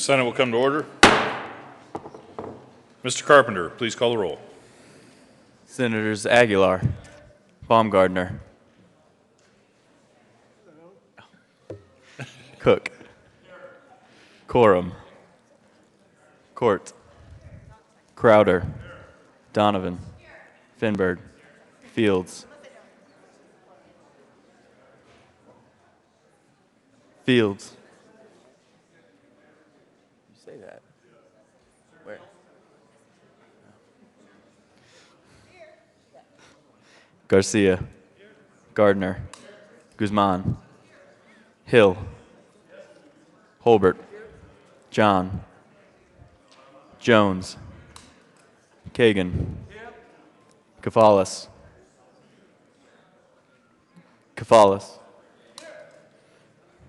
Senate will come to order. Mr. Carpenter, please call the roll. Senators Aguilar, Baumgardner, Cook, Coram, Court, Crowder, Donovan, Finberg, Fields, Fields. You say that. Where? Garcia, Gardner, Guzman, Hill, Holbert, John, Jones, Kagan, Kafalis,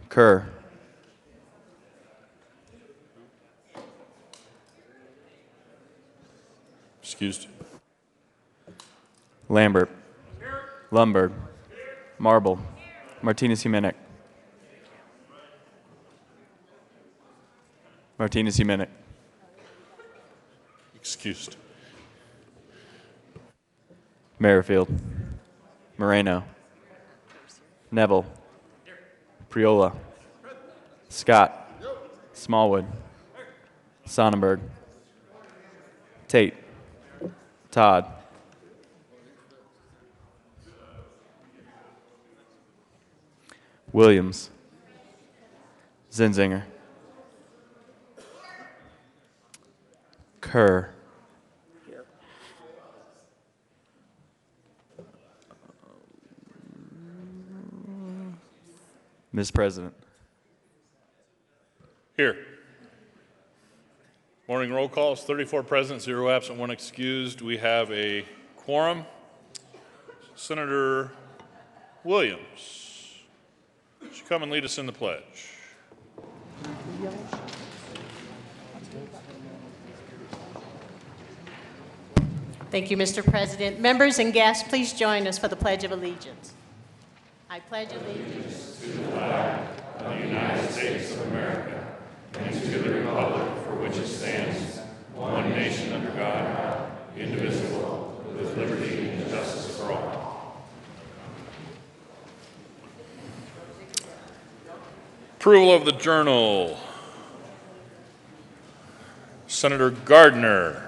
Kerr, Excused. Lambert, Lumberg, Marble, Martinez-Humenic, Excused. Merrifield, Moreno, Neville, Priola, Scott, Smallwood, Sonnenberg, Tate, Todd, Williams, Zinzinger, Kerr, Ms. President. Here. Morning roll calls, 34 present, 0 absent, 1 excused. We have a quorum. Senator Williams, would you come and lead us in the pledge? Thank you, Mr. President. Members and guests, please join us for the Pledge of Allegiance. I pledge allegiance to the flag of the United States of America and to the republic for which it stands, one nation under God, indivisible, with liberty and justice for all. Approval of the journal. Senator Gardner.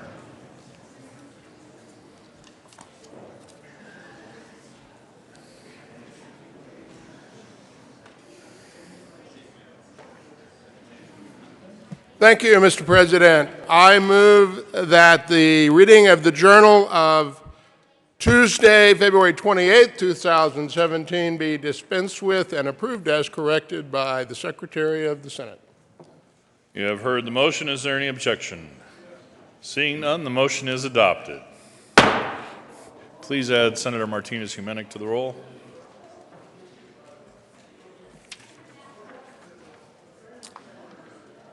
Thank you, Mr. President. I move that the reading of the Journal of Tuesday, February 28, 2017 be dispensed with and approved as corrected by the Secretary of the Senate. You have heard the motion. Is there any objection? Seeing none, the motion is adopted. Please add Senator Martinez-Humenic to the roll.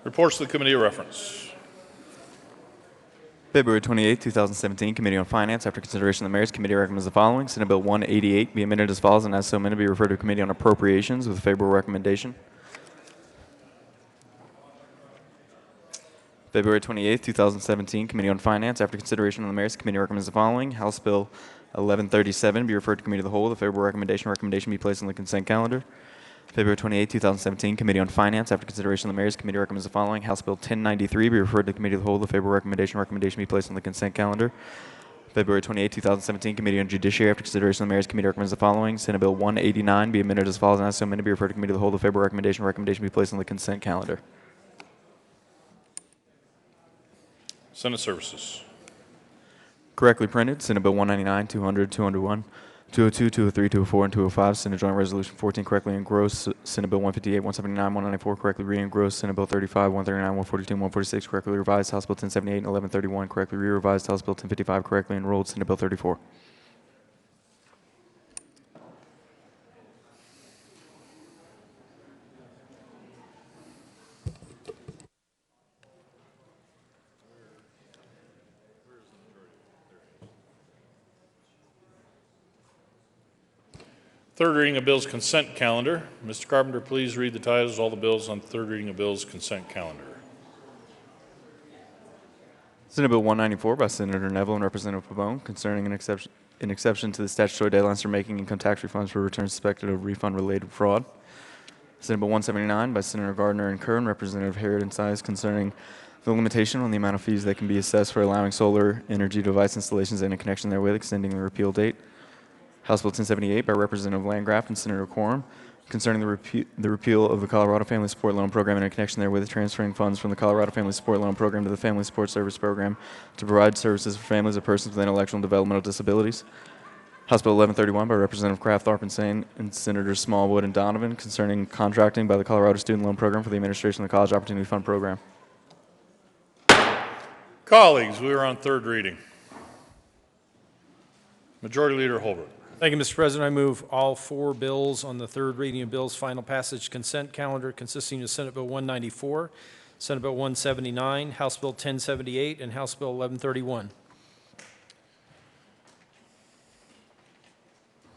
Reports to the committee of reference. February 28, 2017, Committee on Finance. After consideration of the mayor's committee recommends the following. Senate Bill 188 be amended as follows, and as so amended be referred to Committee on Appropriations with a favorable recommendation. February 28, 2017, Committee on Finance. After consideration of the mayor's committee recommends the following. House Bill 1137 be referred to Committee of the Whole with a favorable recommendation. Recommendation be placed on the consent calendar. February 28, 2017, Committee on Finance. After consideration of the mayor's committee recommends the following. House Bill 1093 be referred to Committee of the Whole with a favorable recommendation. Recommendation be placed on the consent calendar. February 28, 2017, Committee on Judiciary. After consideration of the mayor's committee recommends the following. Senate Bill 189 be amended as follows, and as so amended be referred to Committee of the Whole with a favorable recommendation. Recommendation be placed on the consent calendar. Senate Services. Correctly printed. Senate Bill 199, 200, 201, 202, 203, 204, and 205. Senate Joint Resolution 14 correctly engrossed. Senate Bill 158, 179, 194 correctly re-engrossed. Senate Bill 35, 139, 142, and 146 correctly revised. House Bill 1078 and 1131 correctly re-revised. House Bill 1055 correctly enrolled. Senate Bill 34. Third reading of bills consent calendar. Mr. Carpenter, please read the titles of all the bills on third reading of bills consent calendar. Senate Bill 194 by Senator Neville and Representative Pabon concerning an exception to the statutory deadlines for making income tax refunds for returns suspected of refund-related fraud. Senate Bill 179 by Senator Gardner and Kerr and Representative Harrod and Size concerning the limitation on the amount of fees that can be assessed for allowing solar energy device installations and in connection therewith, extending the repeal date. House Bill 1078 by Representative Landgraf and Senator Quorum concerning the repeal of the Colorado Family Support Loan Program and in connection therewith, transferring funds from the Colorado Family Support Loan Program to the Family Support Service Program to provide services for families of persons with intellectual and developmental disabilities. House Bill 1131 by Representative Kraft, Tharp, and Sane and Senators Smallwood and Donovan concerning contracting by the Colorado Student Loan Program for the administration of the College Opportunity Fund Program. Colleagues, we are on third reading. Majority Leader Holbert. Thank you, Mr. President. I move all four bills on the third reading of bills final passage consent calendar consisting of Senate Bill 194, Senate Bill 179, House Bill 1078, and House Bill 1131.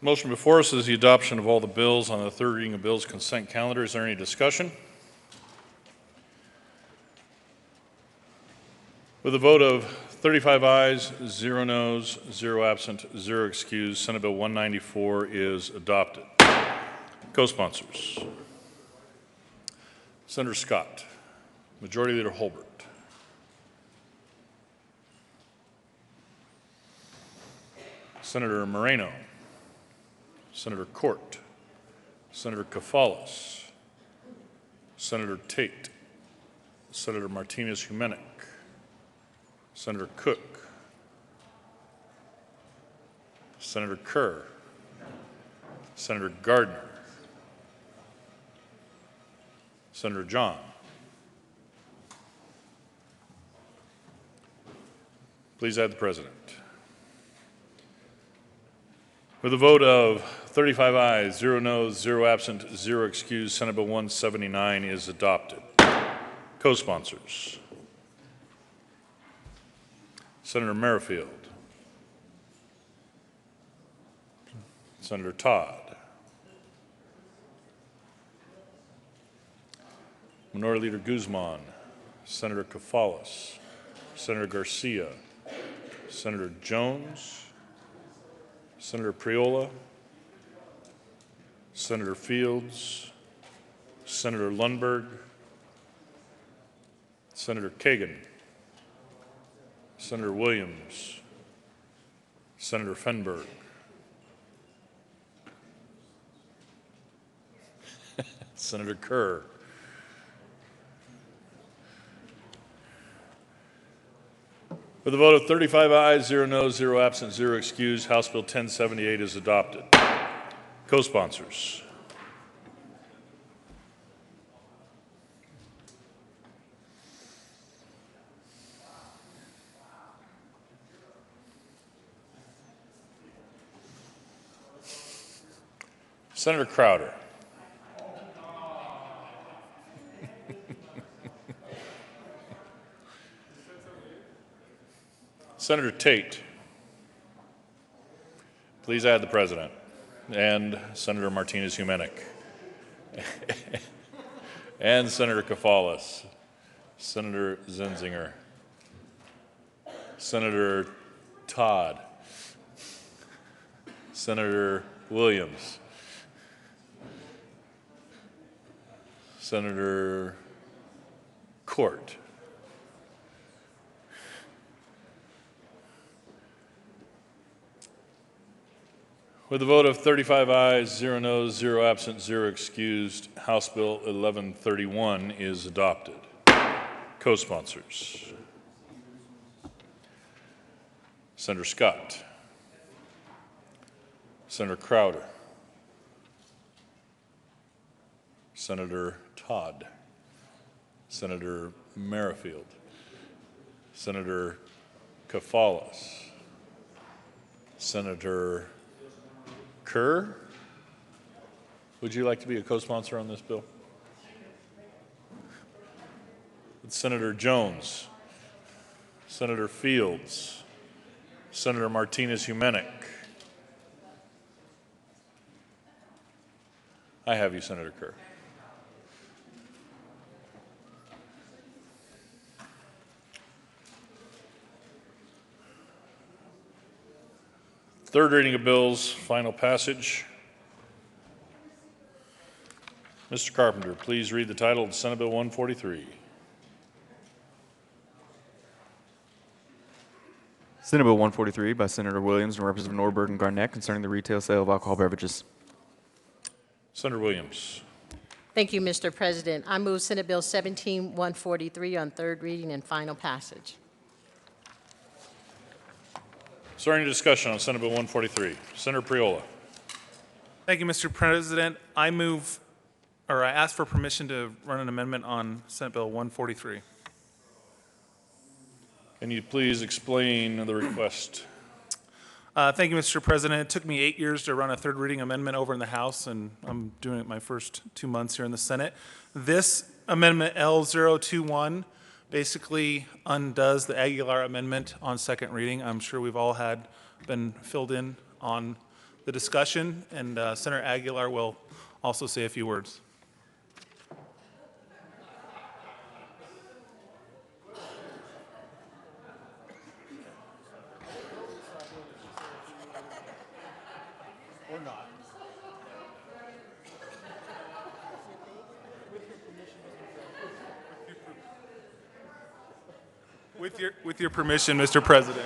Motion before us is the adoption of all the bills on the third reading of bills consent calendar. Is there any discussion? With a vote of 35 ayes, 0 noes, 0 absent, 0 excused, Senate Bill 194 is adopted. Co-sponsors. Senator Scott. Majority Leader Holbert. Senator Moreno. Senator Court. Senator Kafalas. Senator Tate. Senator Martinez-Humenick. Senator Cook. Senator Kerr. Senator Gardner. Senator John. Please add the President. With a vote of 35 ayes, 0 noes, 0 absent, 0 excused, Senate Bill 179 is adopted. Co-sponsors. Senator Merrifield. Senator Todd. Minority Leader Guzman. Senator Kafalas. Senator Garcia. Senator Jones. Senator Priola. Senator Fields. Senator Lundberg. Senator Kagan. Senator Williams. Senator Fenberg. Senator Kerr. With a vote of 35 ayes, 0 noes, 0 absent, 0 excused, House Bill 1078 is adopted. Co-sponsors. Senator Crowder. Senator Tate. Please add the President. And Senator Martinez-Humenick. And Senator Kafalas. Senator Zenzinger. Senator Todd. Senator Williams. Senator Court. With a vote of 35 ayes, 0 noes, 0 absent, 0 excused, House Bill 1131 is adopted. Co-sponsors. Senator Scott. Senator Crowder. Senator Todd. Senator Merrifield. Senator Kafalas. Senator Kerr, would you like to be a co-sponsor on this bill? Senator Jones, Senator Fields, Senator Martinez-Humenick. I have you, Senator Kerr. Third reading of bills, final passage. Mr. Carpenter, please read the title of Senate Bill 143. Senate Bill 143 by Senator Williams and Representative Norberg and Garnett concerning the retail sale of alcohol beverages. Senator Williams. Thank you, Mr. President. I move Senate Bill 17-143 on third reading and final passage. Is there any discussion on Senate Bill 143? Senator Priola. Thank you, Mr. President. I ask for permission to run an amendment on Senate Bill 143. Can you please explain the request? Thank you, Mr. President. It took me 8 years to run a third reading amendment over in the House, and I'm doing it my first 2 months here in the Senate. This amendment, L021, basically undoes the Aguilar amendment on second reading. I'm sure we've all been filled in on the discussion, and Senator Aguilar will also say a few words. With your permission, Mr. President.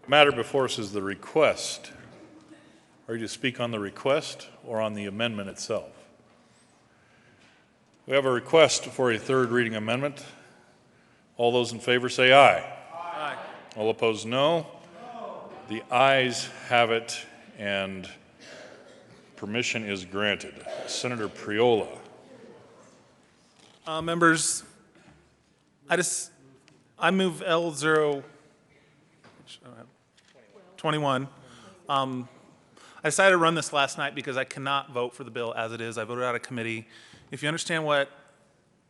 Matter before us is the request. Are you to speak on the request or on the amendment itself? We have a request for a third reading amendment. All those in favor say aye. Aye. All opposed, no. The ayes have it, and permission is granted. Senator Priola. Members, I move L021. I decided to run this last night because I cannot vote for the bill as it is. I voted out of committee. If you understand what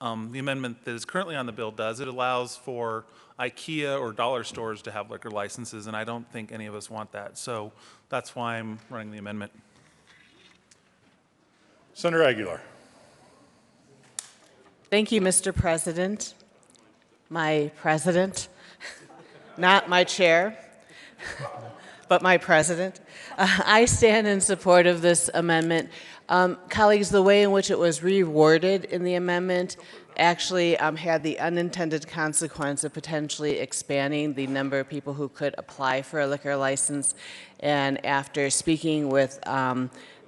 the amendment that is currently on the bill does, it allows for IKEA or dollar stores to have liquor licenses, and I don't think any of us want that. So that's why I'm running the amendment. Senator Aguilar. Thank you, Mr. President. My president, not my chair, but my president. I stand in support of this amendment. Colleagues, the way in which it was reworded in the amendment actually had the unintended consequence of potentially expanding the number of people who could apply for a liquor license. And after speaking with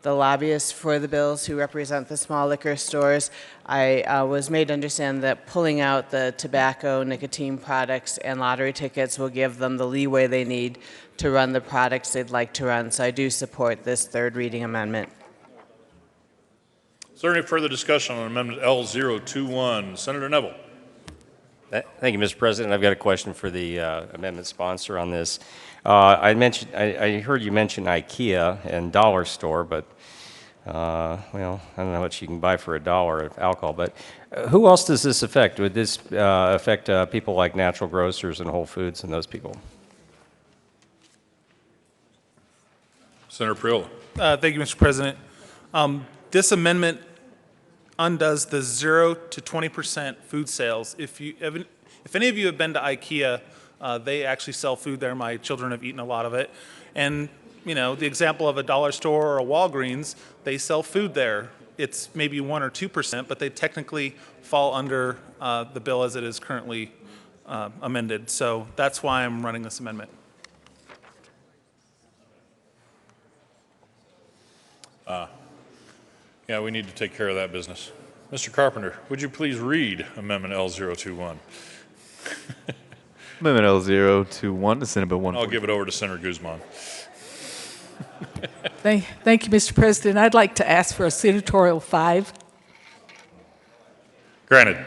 the lobbyists for the bills who represent the small liquor stores, I was made to understand that pulling out the tobacco, nicotine products, and lottery tickets will give them the leeway they need to run the products they'd like to run. So I do support this third reading amendment. Is there any further discussion on Amendment L021? Senator Neville. Thank you, Mr. President. I've got a question for the amendment sponsor on this. I heard you mention IKEA and dollar store, but well, I don't know what you can buy for $1 of alcohol. But who else does this affect? Would this affect people like Natural Grocers and Whole Foods and those people? Senator Priola. Thank you, Mr. President. This amendment undoes the 0 to 20% food sales. If any of you have been to IKEA, they actually sell food there. My children have eaten a lot of it. And, you know, the example of a dollar store or a Walgreens, they sell food there. It's maybe 1 or 2%, but they technically fall under the bill as it is currently amended. So that's why I'm running this amendment. Yeah, we need to take care of that business. Mr. Carpenter, would you please read Amendment L021? Amendment L021 to Senate Bill 143. I'll give it over to Senator Guzman. Thank you, Mr. President. I'd like to ask for a senatorial 5. Granted.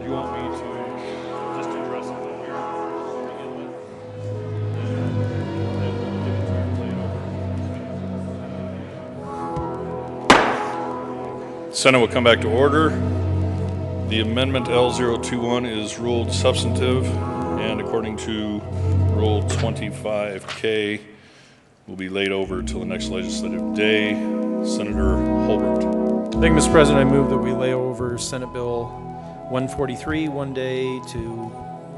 Do you want me to just address it here to begin with? Then we'll give it to you later. Senate will come back to order. The amendment L021 is ruled substantive, and according to Rule 25K, will be laid over till the next legislative day. Senator Holbert. Thank you, Mr. President. I move that we lay over Senate Bill 143 one day to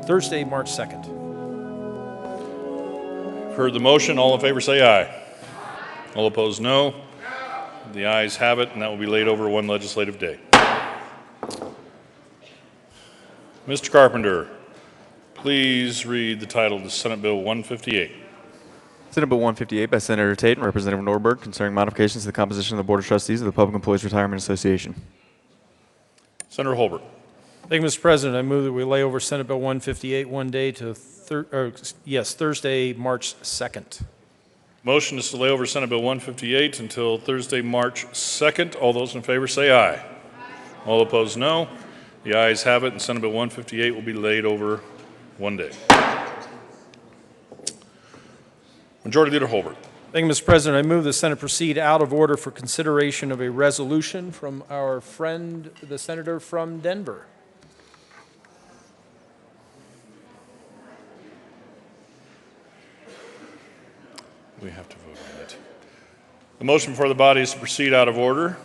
Thursday, March 2nd. Heard the motion. All in favor say aye. All opposed, no. The ayes have it, and that will be laid over one legislative day. Mr. Carpenter, please read the title of Senate Bill 158. Senate Bill 158 by Senator Tate and Representative Norberg concerning modifications to the composition of the Board of Trustees of the Public Employees Retirement Association. Senator Holbert. Thank you, Mr. President. I move that we lay over Senate Bill 158 one day to Thursday, March 2nd. Motion is to lay over Senate Bill 158 until Thursday, March 2nd. All those in favor say aye. All opposed, no. The ayes have it, and Senate Bill 158 will be laid over one day. Majority Leader Holbert. Thank you, Mr. President. I move the Senate proceed out of order for consideration of a resolution from our friend, the senator from Denver. We have to vote on it. The motion before the body is to proceed out of order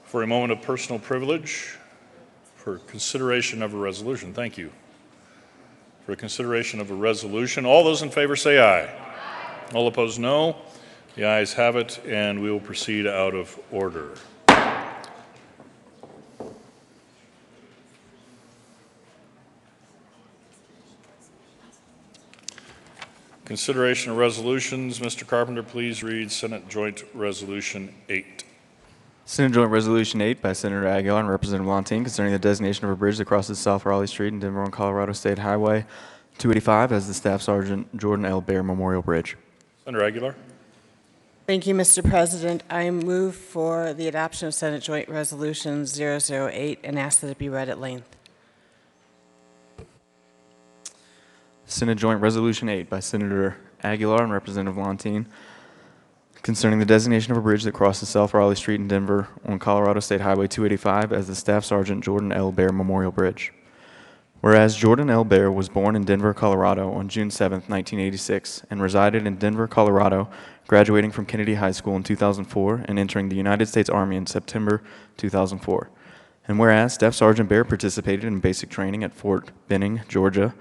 for a moment of personal privilege for consideration of a resolution. Thank you. For consideration of a resolution. All those in favor say aye. All opposed, no. The ayes have it, and we will proceed out of order. Consideration of resolutions. Mr. Carpenter, please read Senate Joint Resolution 8. Senate Joint Resolution 8 by Senator Aguilar and Representative Lontine concerning the designation of a bridge that crosses South Raleigh Street in Denver on Colorado State Highway 285 as the Staff Sergeant Jordan L. Bair Memorial Bridge. Senator Aguilar. Thank you, Mr. President. I move for the adoption of Senate Joint Resolution 008 and ask that it be read at length. Senate Joint Resolution 8 by Senator Aguilar and Representative Lontine concerning the designation of a bridge that crosses South Raleigh Street in Denver on Colorado State Highway 285 as the Staff Sergeant Jordan L. Bair Memorial Bridge. Whereas Jordan L. Bair was born in Denver, Colorado on June 7, 1986, and resided in Denver, Colorado, graduating from Kennedy High School in 2004 and entering the United States Army in September 2004. And whereas Staff Sergeant Bair participated in basic training at Fort Benning, Georgia,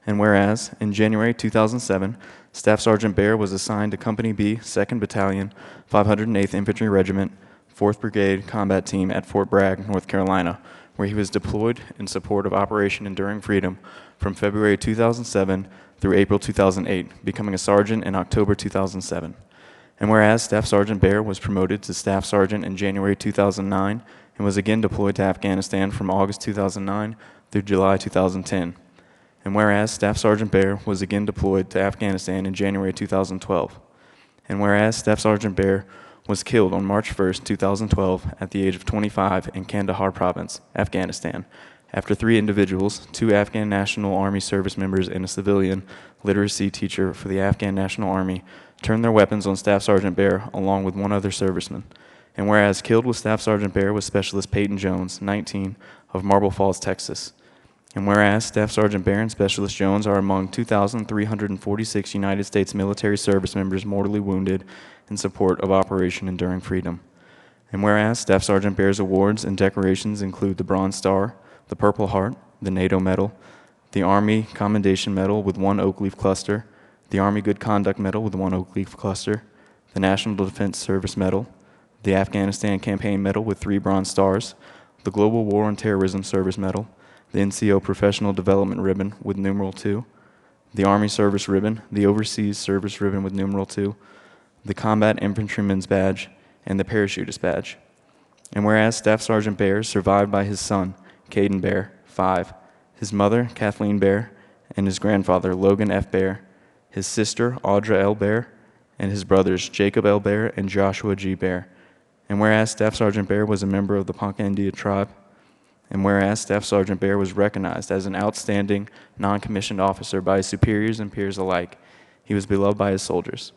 and whereas in January 2007, Staff Sergeant Bair was assigned to Company B, 2nd Battalion, 508th Infantry Regiment, 4th Brigade Combat Team at Fort Bragg, North Carolina, where he was deployed in support of Operation Enduring Freedom from February 2007 through April 2008, becoming a sergeant in October 2007. And whereas Staff Sergeant Bair was promoted to Staff Sergeant in January 2009 and was again deployed to Afghanistan from August 2009 through July 2010. And whereas Staff Sergeant Bair was again deployed to Afghanistan in January 2012. And whereas Staff Sergeant Bair was killed on March 1, 2012 at the age of 25 in Kandahar Province, Afghanistan, after 3 individuals, 2 Afghan National Army service members and a civilian literacy teacher for the Afghan National Army, turned their weapons on Staff Sergeant Bair along with 1 other serviceman. And whereas killed with Staff Sergeant Bair was Specialist Peyton Jones, 19, of Marble Falls, Texas. And whereas Staff Sergeant Bair and Specialist Jones are among 2,346 United States military service members mortally wounded in support of Operation Enduring Freedom. And whereas Staff Sergeant Bair's awards and decorations include the Bronze Star, the Purple Heart, the NATO Medal, the Army Commendation Medal with 1 oak leaf cluster, the Army Good Conduct Medal with 1 oak leaf cluster, the National Defense Service Medal, the Afghanistan Campaign Medal with 3 Bronze Stars, the Global War on Terrorism Service Medal, the NCO Professional Development Ribbon with numeral 2, the Army Service Ribbon, the Overseas Service Ribbon with numeral 2, the Combat Infantryman's Badge, and the Parachutist Badge. And whereas Staff Sergeant Bair is survived by his son, Caden Bair, 5, his mother, Kathleen Bair, and his grandfather, Logan F. Bair, his sister, Audra L. Bair, and his brothers, Jacob L. Bair and Joshua G. Bair. And whereas Staff Sergeant Bair was a member of the Ponca India tribe, And whereas Staff Sergeant Bear was recognized as an outstanding non-commissioned officer by his superiors and peers alike, he was beloved by his soldiers.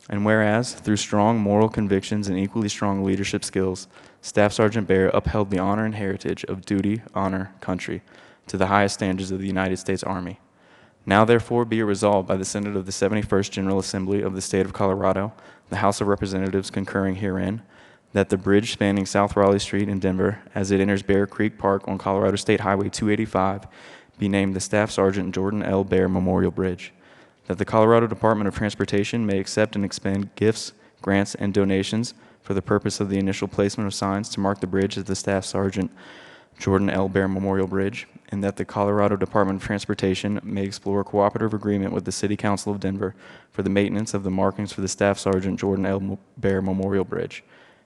And whereas, through strong moral convictions and equally strong leadership skills, Staff Sergeant Bear upheld the honor and heritage of duty, honor, country to the highest standards of the United States Army. Now therefore be it resolved by the Senate of the 71st General Assembly of the State of Colorado, the House of Representatives concurring herein, that the bridge spanning South Raleigh Street in Denver, as it enters Bear Creek Park on Colorado State Highway 285, be named the Staff Sergeant Jordan L. Bear Memorial Bridge. That the Colorado Department of Transportation may accept and expend gifts, grants, and donations for the purpose of the initial placement of signs to mark the bridge as the Staff Sergeant Jordan L. Bear Memorial Bridge, and that the Colorado Department of Transportation may explore a cooperative agreement with the City Council of Denver for the maintenance of the markings for the Staff Sergeant Jordan L. Bear Memorial Bridge.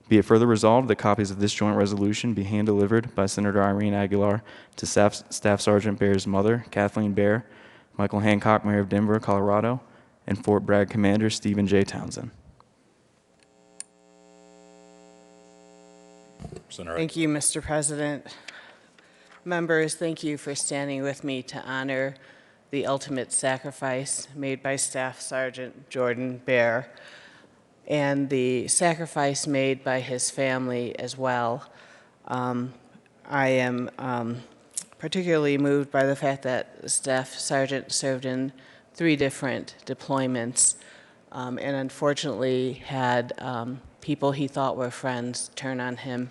Be it further resolved that copies of this joint resolution be hand-delivered by Senator Irene Aguilar to Staff Sergeant Bear's mother, Kathleen Bear, Michael Hancock, Mayor of Denver, Colorado, and Fort Bragg Commander Stephen J. Townsend. Senator. Thank you, Mr. President. Members, thank you for standing with me to honor the ultimate sacrifice made by Staff Sergeant Jordan Bear and the sacrifice made by his family as well. I am particularly moved by the fact that Staff Sergeant served in 3 different deployments and unfortunately had people he thought were friends turn on him.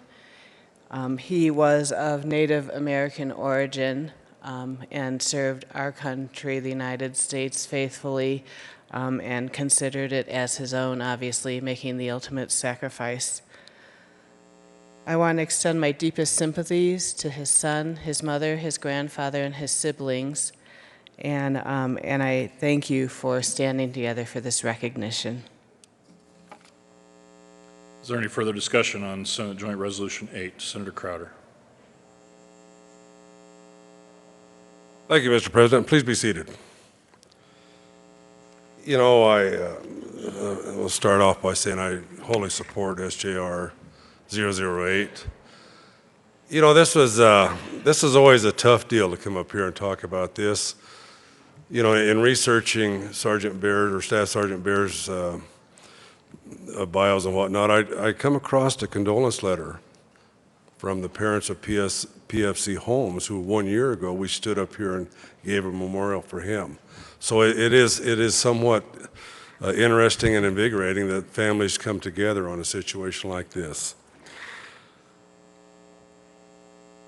He was of Native American origin and served our country, the United States, faithfully and considered it as his own, obviously, making the ultimate sacrifice. I want to extend my deepest sympathies to his son, his mother, his grandfather, and his siblings, and I thank you for standing together for this recognition. Is there any further discussion on Senate Joint Resolution 8? Senator Crowder. Thank you, Mr. President. Please be seated. You know, I will start off by saying I wholly support SJR 008. You know, this was always a tough deal to come up here and talk about this. You know, in researching Sergeant Bear or Staff Sergeant Bear's bios and whatnot, I come across a condolence letter from the parents of PFC Holmes, who 1 year ago we stood up here and gave a memorial for him. So it is somewhat interesting and invigorating that families come together on a situation like this.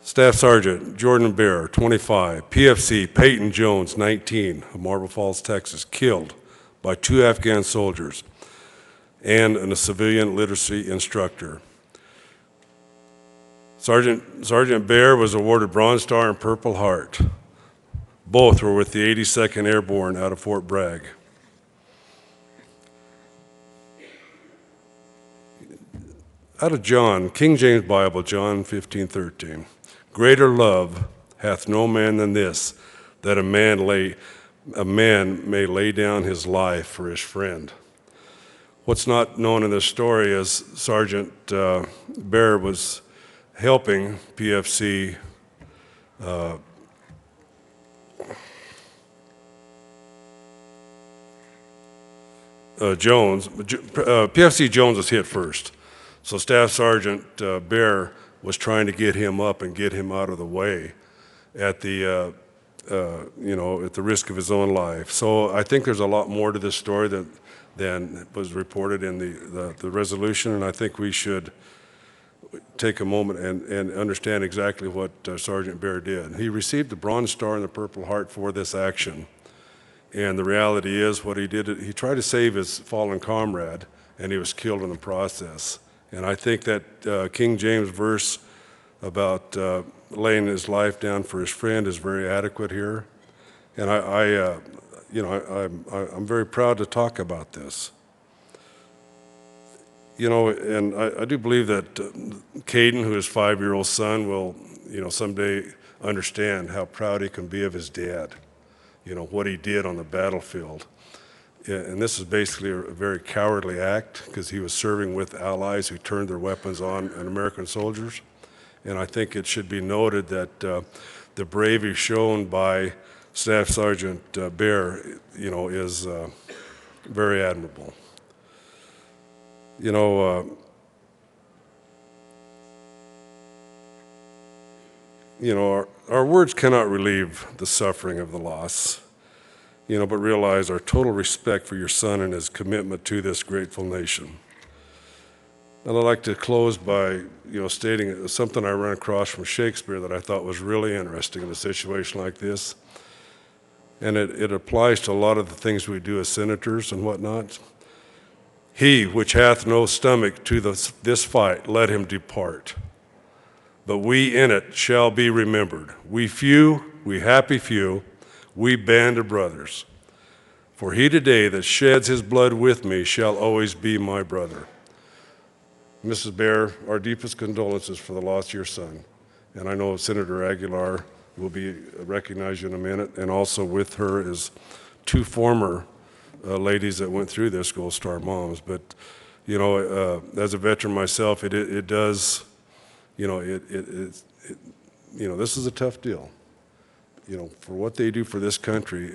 Staff Sergeant Jordan Bear, 25, PFC Peyton Jones, 19, of Marble Falls, Texas, killed by 2 Afghan soldiers and a civilian literacy instructor. Sergeant Bear was awarded Bronze Star and Purple Heart. Both were with the 82nd Airborne out of Fort Bragg. Out of John, King James Bible, John 15:13. Greater love hath no man than this, that a man may lay down his life for his friend. What's not known in this story is Sergeant Bear was helping PFC Jones. PFC Jones was hit first. So Staff Sergeant Bear was trying to get him up and get him out of the way at the, at the risk of his own life. So I think there's a lot more to this story than was reported in the resolution, and I think we should take a moment and understand exactly what Sergeant Bear did. He received the Bronze Star and the Purple Heart for this action. And the reality is what he did, he tried to save his fallen comrade, and he was killed in the process. And I think that King James verse about laying his life down for his friend is very adequate here. And I'm very proud to talk about this. You know, and I do believe that Caden, who is 5-year-old son, will, someday understand how proud he can be of his dad, what he did on the battlefield. And this is basically a very cowardly act because he was serving with allies who turned their weapons on American soldiers. And I think it should be noted that the bravery shown by Staff Sergeant Bear, is very admirable. Our words cannot relieve the suffering of the loss, but realize our total respect for your son and his commitment to this grateful nation. And I'd like to close by, stating something I ran across from Shakespeare that I thought was really interesting in a situation like this. And it applies to a lot of the things we do as senators and whatnot. He which hath no stomach to this fight, let him depart. But we in it shall be remembered. We few, we happy few, we band of brothers. For he today that sheds his blood with me shall always be my brother. Mrs. Bear, our deepest condolences for the loss of your son. And I know Senator Aguilar will be recognized in a minute, and also with her is two former ladies that went through this, Gold Star moms. But, as a veteran myself, it does, this is a tough deal. For what they do for this country,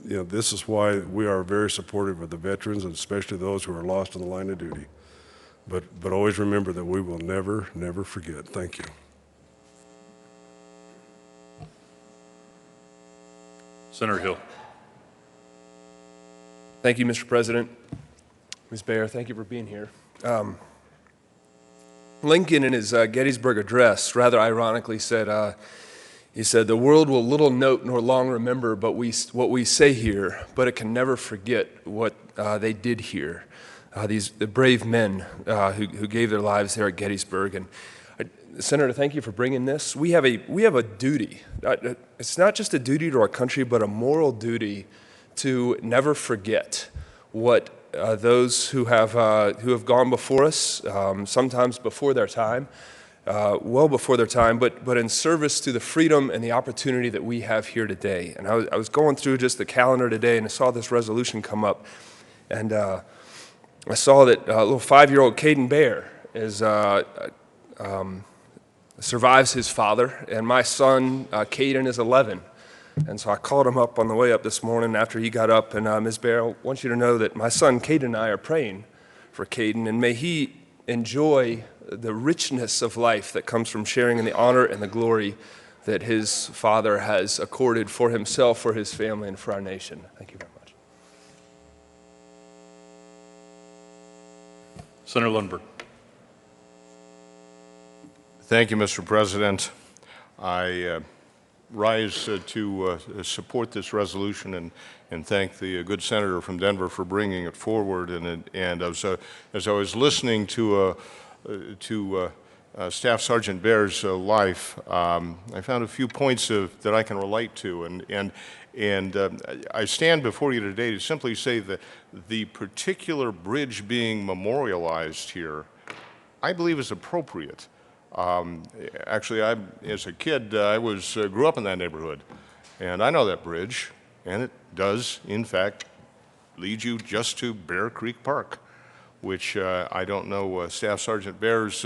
this is why we are very supportive of the veterans, and especially those who are lost in the line of duty. But always remember that we will never, never forget. Thank you. Senator Hill. Thank you, Mr. President. Ms. Bear, thank you for being here. Lincoln, in his Gettysburg Address, rather ironically said, he said, "The world will little note nor long remember but what we say here, but it can never forget what they did here." The brave men who gave their lives there at Gettysburg. And Senator, thank you for bringing this. We have a duty. It's not just a duty to our country, but a moral duty to never forget what those who have gone before us, sometimes before their time, well before their time, but in service to the freedom and the opportunity that we have here today. And I was going through just the calendar today, and I saw this resolution come up, and I saw that little 5-year-old Caden Bear survives his father, and my son Caden is 11. And so I called him up on the way up this morning after he got up, and Ms. Bear, I want you to know that my son Caden and I are praying for Caden, and may he enjoy the richness of life that comes from sharing in the honor and the glory that his father has accorded for himself, for his family, and for our nation. Thank you very much. Senator Lundberg. Thank you, Mr. President. I rise to support this resolution and thank the good senator from Denver for bringing it forward. And as I was listening to Staff Sergeant Bear's life, I found a few points that I can relate to. And I stand before you today to simply say that the particular bridge being memorialized here, I believe is appropriate. Actually, as a kid, I grew up in that neighborhood, and I know that bridge, and it does, in fact, lead you just to Bear Creek Park, which I don't know Staff Sergeant Bear's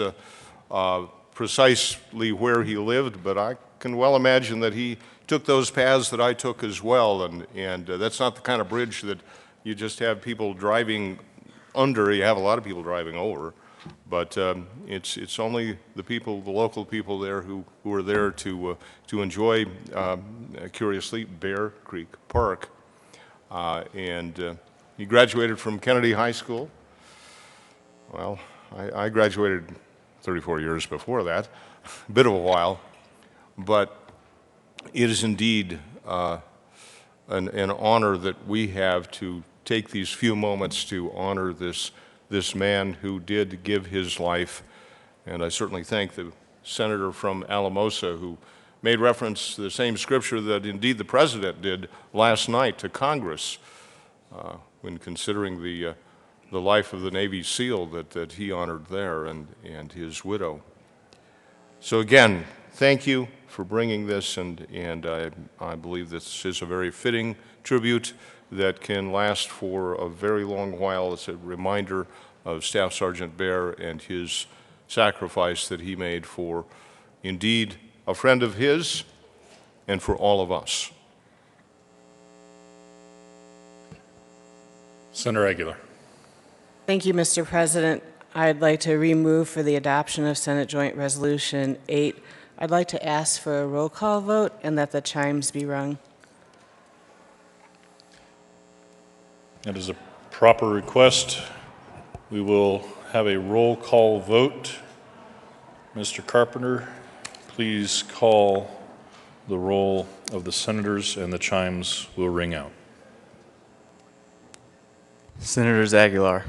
precisely where he lived, but I can well imagine that he took those paths that I took as well, and that's not the kind of bridge that you just have people driving under. You have a lot of people driving over. But it's only the local people there who are there to enjoy, curiously, Bear Creek Park. He graduated from Kennedy High School. Well, I graduated 34 years before that, a bit of a while. But it is indeed an honor that we have to take these few moments to honor this man who did give his life. And I certainly thank the senator from Alamosa who made reference to the same scripture that indeed the president did last night to Congress when considering the life of the Navy SEAL that he honored there and his widow. So again, thank you for bringing this, and I believe this is a very fitting tribute that can last for a very long while. It's a reminder of Staff Sergeant Bear and his sacrifice that he made for, indeed, a friend of his and for all of us. Senator Aguilar. Thank you, Mr. President. I'd like to remove for the adoption of Senate Joint Resolution 8. I'd like to ask for a roll call vote and that the chimes be rung. That is a proper request. We will have a roll call vote. Mr. Carpenter, please call the roll of the senators and the chimes will ring out. Senators Aguilar.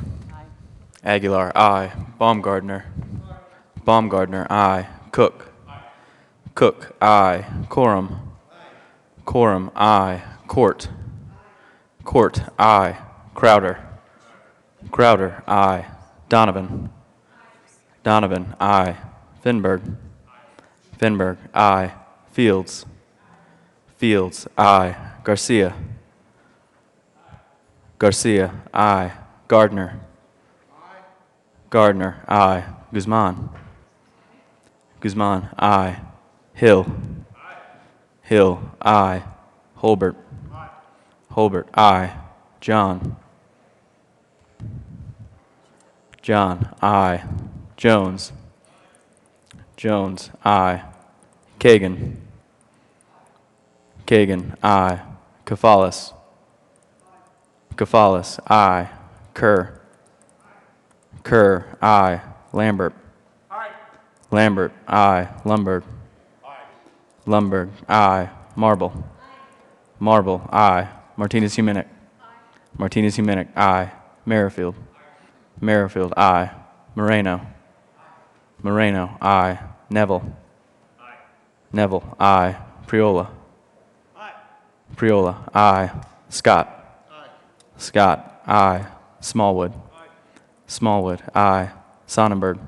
Aguilar, aye. Baumgardner. Baumgardner, aye. Cook. Cook, aye. Quorum. Quorum, aye. Court. Court, aye. Crowder. Crowder, aye. Donovan. Donovan, aye. Finberg. Finberg, aye. Fields. Fields, aye. Garcia. Garcia, aye. Gardner. Gardner, aye. Guzman. Guzman, aye. Hill. Hill, aye. Holbert. Holbert, aye. John. John, aye. Jones. Jones, aye. Kagan. Kagan, aye. Kafalis. Kafalis, aye. Kerr. Kerr, aye. Lambert. Lambert, aye. Lumberg. Lumberg, aye. Marble. Marble, aye. Martinez Huminick. Martinez Huminick, aye. Merrifield. Merrifield, aye. Moreno. Moreno, aye. Neville. Neville, aye. Priola. Priola, aye. Scott. Scott, aye. Smallwood. Smallwood, aye. Sonnenberg.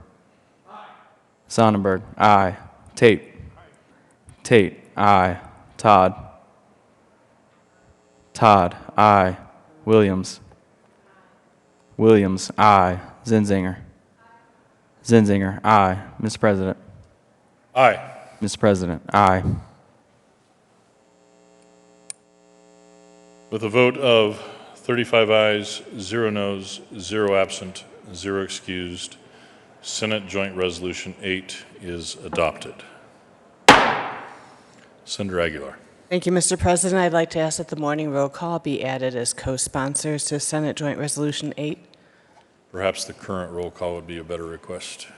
Sonnenberg, aye. Tate. Tate, aye. Todd. Todd, aye. Williams. Williams, aye. Zinzinger. Zinzinger, aye. Mr. President. Aye. Mr. President, aye. With a vote of 35 ayes, 0 noes, 0 absent, 0 excused, Senate Joint Resolution 8 is adopted. Senator Aguilar. Thank you, Mr. President. I'd like to ask that the morning roll call be added as co-sponsors to Senate Joint Resolution 8. Perhaps the current roll call would be a better request.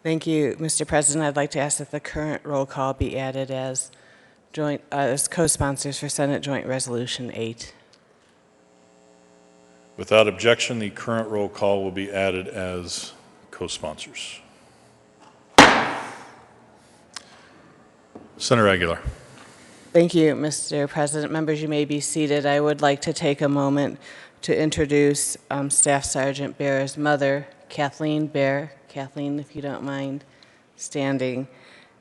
Thank you, Mr. President. I'd like to ask that the current roll call be added as co-sponsors for Senate Joint Resolution 8. Without objection, the current roll call will be added as co-sponsors. Senator Aguilar. Thank you, Mr. President. Members, you may be seated. I would like to take a moment to introduce Staff Sergeant Bear's mother, Kathleen Bear. Kathleen, if you don't mind standing.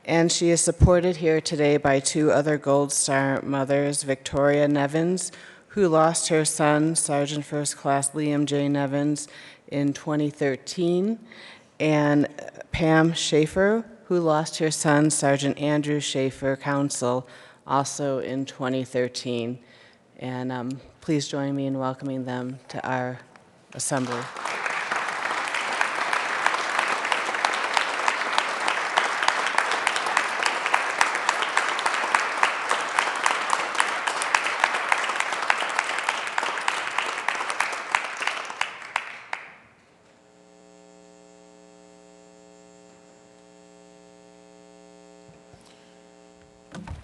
And she is supported here today by 2 other Gold Star mothers, Victoria Nevins, who lost her son, Sergeant First Class Liam J. Nevins, in 2013, and Pam Schaefer, who lost her son, Sergeant Andrew Schaefer, Counsel, also in 2013. And please join me in welcoming them to our assembly.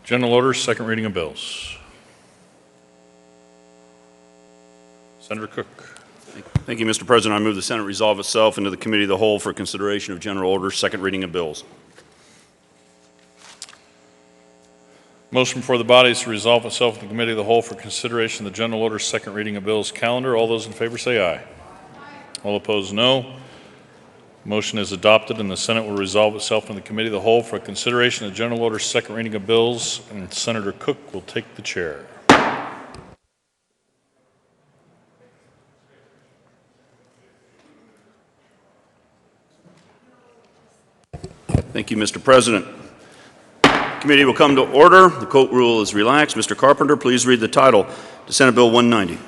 General Orders, second reading of bills. Senator Cook. Thank you, Mr. President. I move the Senate resolve itself into the Committee of the Whole for consideration of General Orders, second reading of bills. Motion before the body is to resolve itself in the Committee of the Whole for consideration of the General Orders, second reading of bills calendar. All those in favor say aye. All opposed, no. Motion is adopted, and the Senate will resolve itself in the Committee of the Whole for consideration of General Orders, second reading of bills, and Senator Cook will take the chair. Thank you, Mr. President. Committee will come to order. The court rule is relaxed. Mr. Carpenter, please read the title to Senate Bill 190.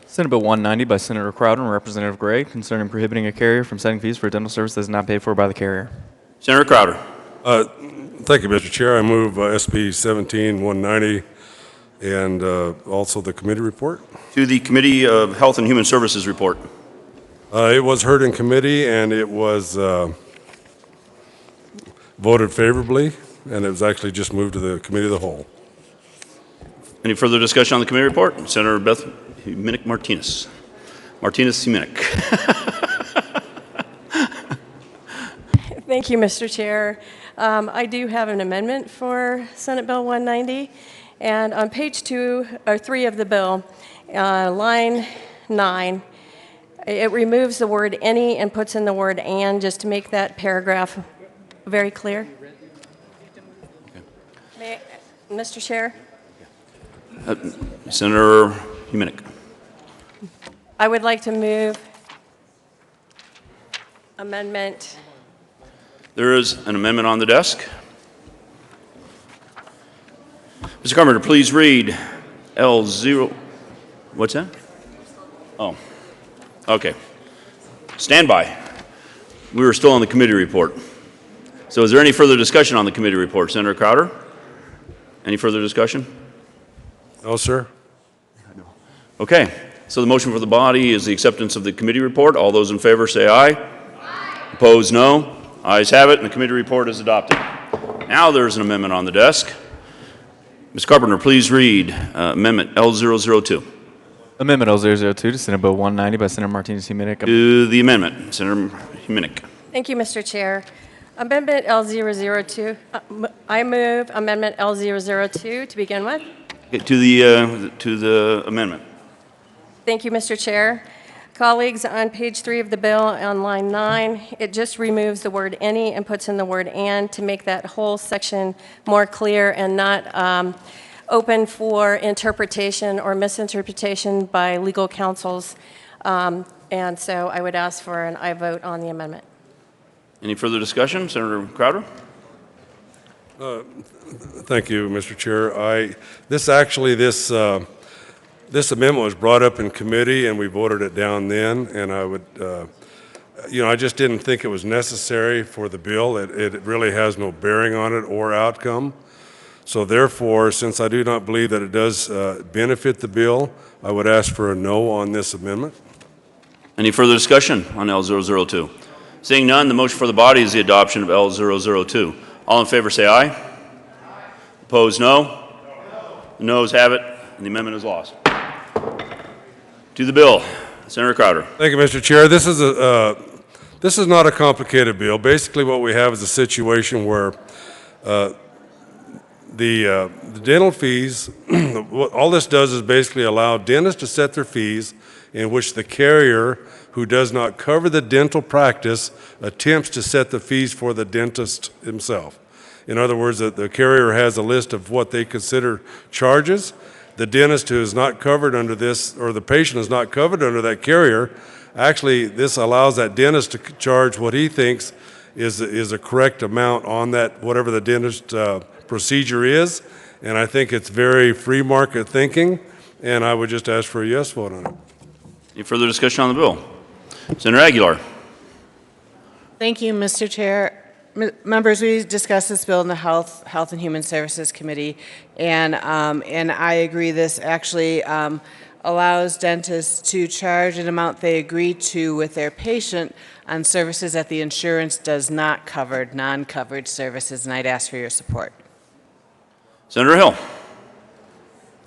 Senate Bill 190 by Senator Crowder and Representative Gray concerning prohibiting a carrier from setting fees for dental services not paid for by the carrier. Senator Crowder. Thank you, Mr. Chair. I move SB 17-190 and also the committee report. To the Committee of Health and Human Services report. It was heard in committee and it was voted favorably, and it was actually just moved to the committee of the whole. Any further discussion on the committee report? Senator Beth Huminick Martinez. Martinez Huminick. Thank you, Mr. Chair. I do have an amendment for Senate Bill 190, and on page 2 or 3 of the bill, line 9, it removes the word any and puts in the word and, just to make that paragraph very clear. Mr. Chair? Senator Huminick. I would like to move amendment. There is an amendment on the desk. Mr. Carpenter, please read L0. What's that? Oh, okay. Stand by. We were still on the committee report. So is there any further discussion on the committee report? Senator Crowder? Any further discussion? No, sir. Okay. So the motion for the body is the acceptance of the committee report. All those in favor say aye. Aye. Opposed, no. Ayes have it, and the committee report is adopted. Now there's an amendment on the desk. Ms. Carpenter, please read Amendment L002. Amendment L002 to Senate Bill 190 by Senator Martinez Huminick. To the amendment, Senator Huminick. Thank you, Mr. Chair. Amendment L002. I move Amendment L002 to begin with. Okay, to the amendment. Thank you, Mr. Chair. Colleagues, on page 3 of the bill, on line 9, it just removes the word any and puts in the word and to make that whole section more clear and not open for interpretation or misinterpretation by legal counsels. And so I would ask for an aye vote on the amendment. Any further discussion? Senator Crowder? Thank you, Mr. Chair. This amendment was brought up in committee, and we voted it down then, and I would, I just didn't think it was necessary for the bill. It really has no bearing on it or outcome. So therefore, since I do not believe that it does benefit the bill, I would ask for a no on this amendment. Any further discussion on L002? Seeing none, the motion for the body is the adoption of L002. All in favor say aye. Aye. Opposed, no. The noes have it, and the amendment is lost. To the bill, Senator Crowder. Thank you, Mr. Chair. This is not a complicated bill. Basically, what we have is a situation where the dental fees, all this does is basically allow dentists to set their fees in which the carrier who does not cover the dental practice attempts to set the fees for the dentist himself. In other words, the carrier has a list of what they consider charges. The dentist who is not covered under this, or the patient is not covered under that carrier, actually this allows that dentist to charge what he thinks is a correct amount on that, whatever the dentist procedure is. And I think it's very free market thinking, and I would just ask for a yes vote on it. Any further discussion on the bill? Senator Aguilar. Thank you, Mr. Chair. Members, we discussed this bill in the Health and Human Services Committee, and I agree this actually allows dentists to charge an amount they agree to with their patient on services that the insurance does not cover, non-covered services, and I'd ask for your support. Senator Hill.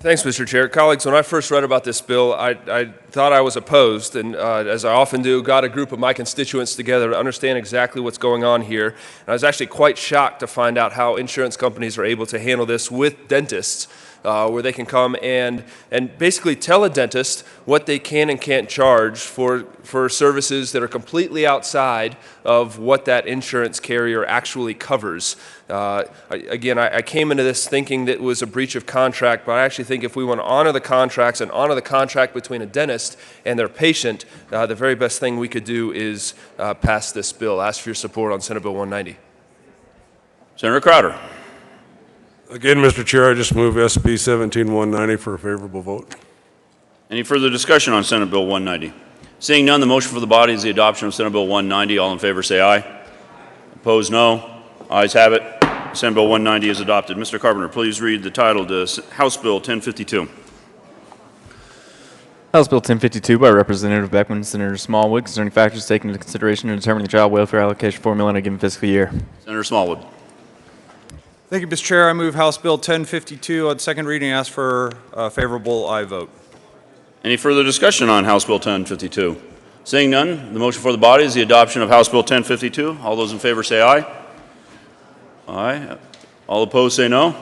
Thanks, Mr. Chair. Colleagues, when I first read about this bill, I thought I was opposed, and as I often do, got a group of my constituents together to understand exactly what's going on here. And I was actually quite shocked to find out how insurance companies are able to handle this with dentists where they can come and basically tell a dentist what they can and can't charge for services that are completely outside of what that insurance carrier actually covers. Again, I came into this thinking that it was a breach of contract, but I actually think if we want to honor the contracts and honor the contract between a dentist and their patient, the very best thing we could do is pass this bill. Ask for your support on Senate Bill 190. Senator Crowder. Again, Mr. Chair, I just move SB 17190 for a favorable vote. Any further discussion on Senate Bill 190? Seeing none, the motion for the body is the adoption of Senate Bill 190. All in favor say aye. Opposed, no. Ayes have it. Senate Bill 190 is adopted. Mr. Carpenter, please read the title to House Bill 1052. House Bill 1052 by Representative Beckman, Senator Smallwood, concerning factors taken into consideration in determining the child welfare allocation formula in a given fiscal year. Senator Smallwood. Thank you, Mr. Chair. I move House Bill 1052 on second reading and ask for a favorable aye vote. Any further discussion on House Bill 1052? Seeing none, the motion for the body is the adoption of House Bill 1052. All those in favor say aye. Aye. All opposed say no.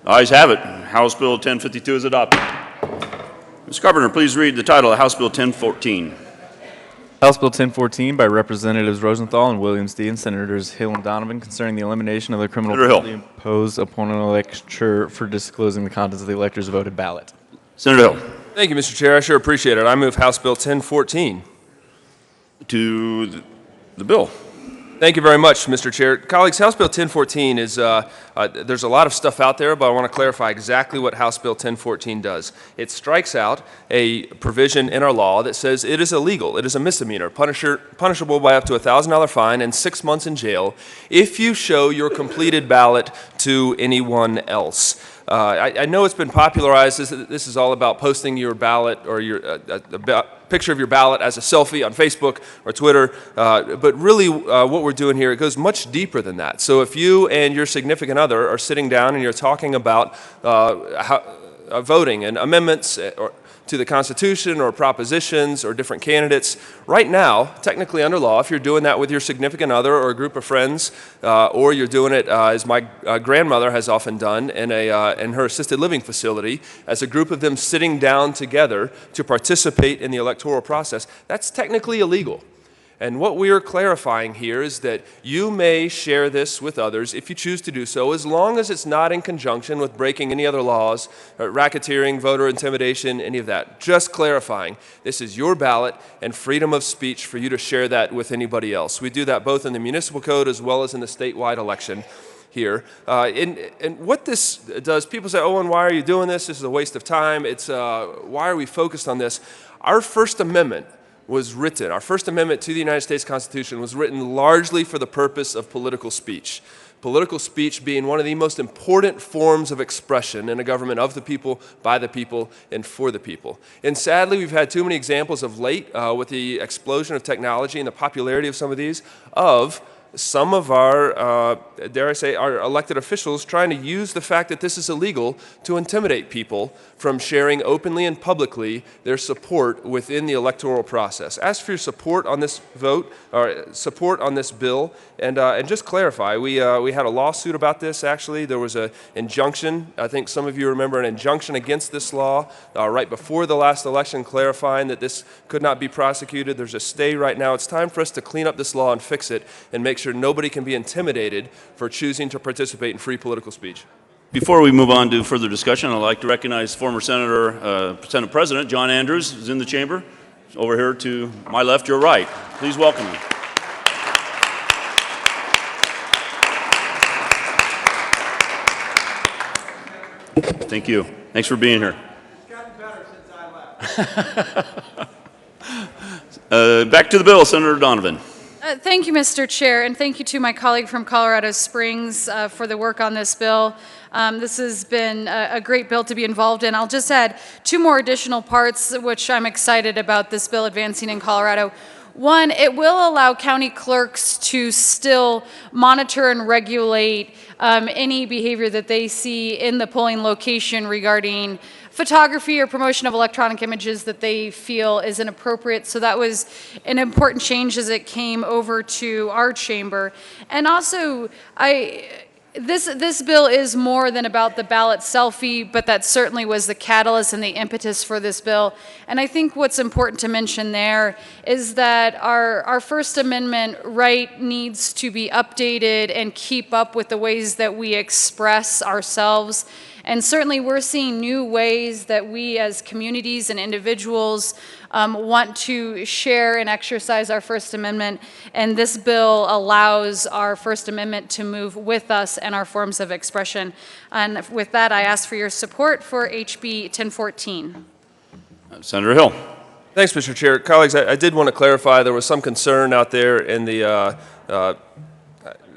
The ayes have it. House Bill 1052 is adopted. Mr. Carpenter, please read the title of House Bill 1014. House Bill 1014 by Representatives Rosenthal and Williams D. and Senators Hill and Donovan, concerning the elimination of the criminal penalty imposed upon an elector for disclosing the contents of the elector's voted ballot. Senator Hill. Thank you, Mr. Chair. I sure appreciate it. I move House Bill 1014. To the bill. Thank you very much, Mr. Chair. Colleagues, House Bill 1014 is, there's a lot of stuff out there, but I want to clarify exactly what House Bill 1014 does. It strikes out a provision in our law that says it is illegal, it is a misdemeanor, punishable by up to a $1,000 fine and 6 months in jail if you show your completed ballot to anyone else. I know it's been popularized. This is all about posting your ballot or your picture of your ballot as a selfie on Facebook or Twitter. But really, what we're doing here, it goes much deeper than that. So if you and your significant other are sitting down and you're talking about voting and amendments to the Constitution or propositions or different candidates, right now, technically under law, if you're doing that with your significant other or a group of friends, or you're doing it as my grandmother has often done in her assisted living facility, as a group of them sitting down together to participate in the electoral process, that's technically illegal. And what we are clarifying here is that you may share this with others if you choose to do so, as long as it's not in conjunction with breaking any other laws, racketeering, voter intimidation, any of that. Just clarifying, this is your ballot and freedom of speech for you to share that with anybody else. We do that both in the municipal code as well as in the statewide election here. And what this does, people say, oh, and why are you doing this? This is a waste of time. Why are we focused on this? Our First Amendment was written, our First Amendment to the United States Constitution was written largely for the purpose of political speech. Political speech being one of the most important forms of expression in a government of the people, by the people, and for the people. And sadly, we've had too many examples of late with the explosion of technology and the popularity of some of these, of some of our, dare I say, our elected officials trying to use the fact that this is illegal to intimidate people from sharing openly and publicly their support within the electoral process. Ask for your support on this vote, or support on this bill, and just clarify, we had a lawsuit about this, actually. There was an injunction. I think some of you remember an injunction against this law right before the last election, clarifying that this could not be prosecuted. There's a stay right now. It's time for us to clean up this law and fix it and make sure nobody can be intimidated for choosing to participate in free political speech. Before we move on to further discussion, I'd like to recognize former Senate President John Andrews, who's in the chamber, over here to my left, your right. Please welcome him. Thank you. Thanks for being here. It's gotten better since I left. Back to the bill, Senator Donovan. Thank you, Mr. Chair, and thank you to my colleague from Colorado Springs for the work on this bill. This has been a great bill to be involved in. I'll just add two more additional parts, which I'm excited about this bill advancing in Colorado. One, it will allow county clerks to still monitor and regulate any behavior that they see in the polling location regarding photography or promotion of electronic images that they feel is inappropriate. So that was an important change as it came over to our chamber. And also, This bill is more than about the ballot selfie, but that certainly was the catalyst and the impetus for this bill. And I think what's important to mention there is that our First Amendment right needs to be updated and keep up with the ways that we express ourselves. And certainly we're seeing new ways that we as communities and individuals want to share and exercise our First Amendment. And this bill allows our First Amendment to move with us and our forms of expression. And with that, I ask for your support for HB 1014. Senator Hill. Thanks, Mr. Chair. Colleagues, I did want to clarify there was some concern out there in the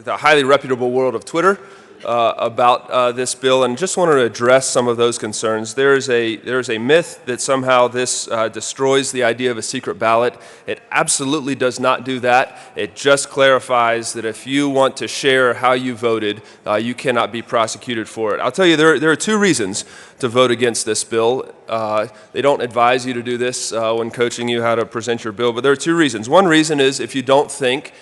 highly reputable world of Twitter about this bill, and just wanted to address some of those concerns. There is a myth that somehow this destroys the idea of a secret ballot. It absolutely does not do that. It just clarifies that if you want to share how you voted, you cannot be prosecuted for it. I'll tell you, there are two reasons to vote against this bill. They don't advise you to do this when coaching you how to present your bill, but there are two reasons. One reason is if you don't think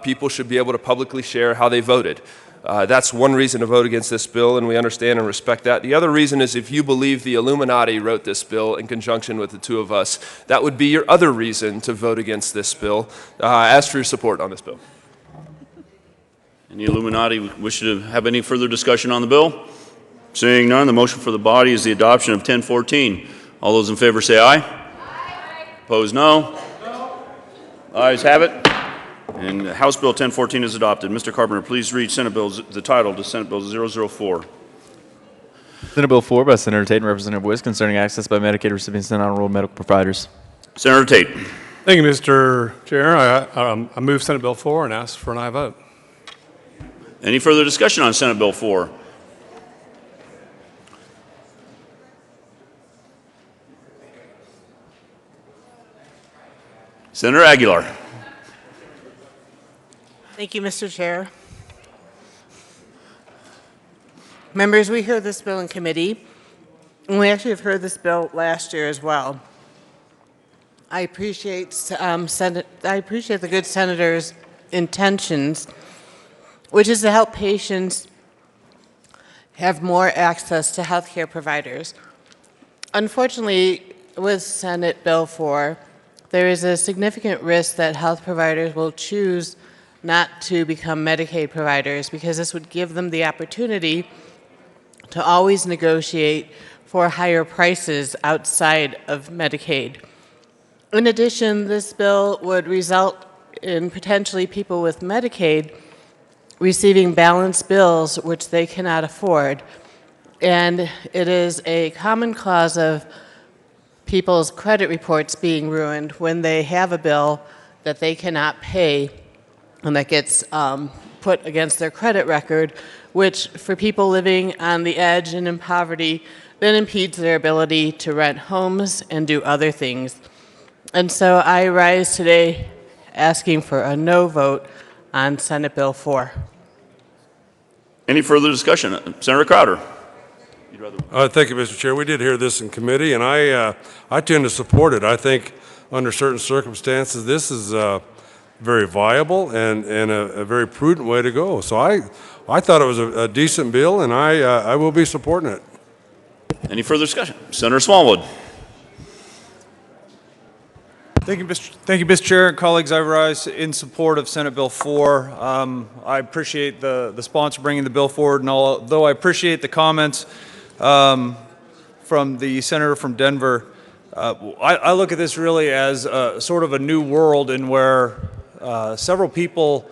people should be able to publicly share how they voted. That's one reason to vote against this bill, and we understand and respect that. The other reason is if you believe the Illuminati wrote this bill in conjunction with the two of us, that would be your other reason to vote against this bill. Ask for your support on this bill. Any Illuminati wish to have any further discussion on the bill? Seeing none, the motion for the body is the adoption of 1014. All those in favor say aye. Aye. Opposed, no. Ayes have it. And House Bill 1014 is adopted. Mr. Carpenter, please read the title to Senate Bill 004. Senate Bill 4 by Senator Tate and Representative Wiss concerning access by Medicaid recipients and unenrolled medical providers. Senator Tate. Thank you, Mr. Chair. I move Senate Bill 4 and ask for an aye vote. Any further discussion on Senate Bill 4? Senator Aguilar. Thank you, Mr. Chair. Members, we heard this bill in committee, and we actually have heard this bill last year as well. I appreciate the good senator's intentions, which is to help patients have more access to health care providers. Unfortunately, with Senate Bill 4, there is a significant risk that health providers will choose not to become Medicaid providers because this would give them the opportunity to always negotiate for higher prices outside of Medicaid. In addition, this bill would result in potentially people with Medicaid receiving balanced bills which they cannot afford. And it is a common cause of people's credit reports being ruined when they have a bill that they cannot pay and that gets put against their credit record, which for people living on the edge and in poverty then impedes their ability to rent homes and do other things. And so I rise today asking for a no vote on Senate Bill 4. Any further discussion? Senator Crowder. Thank you, Mr. Chair. We did hear this in committee, and I tend to support it. I think under certain circumstances, this is very viable and a very prudent way to go. So I thought it was a decent bill, and I will be supporting it. Any further discussion? Senator Smallwood. Thank you, Mr. Chair and colleagues. I rise in support of Senate Bill 4. I appreciate the sponsor bringing the bill forward, and although I appreciate the comments from the senator from Denver, I look at this really as sort of a new world in where several people,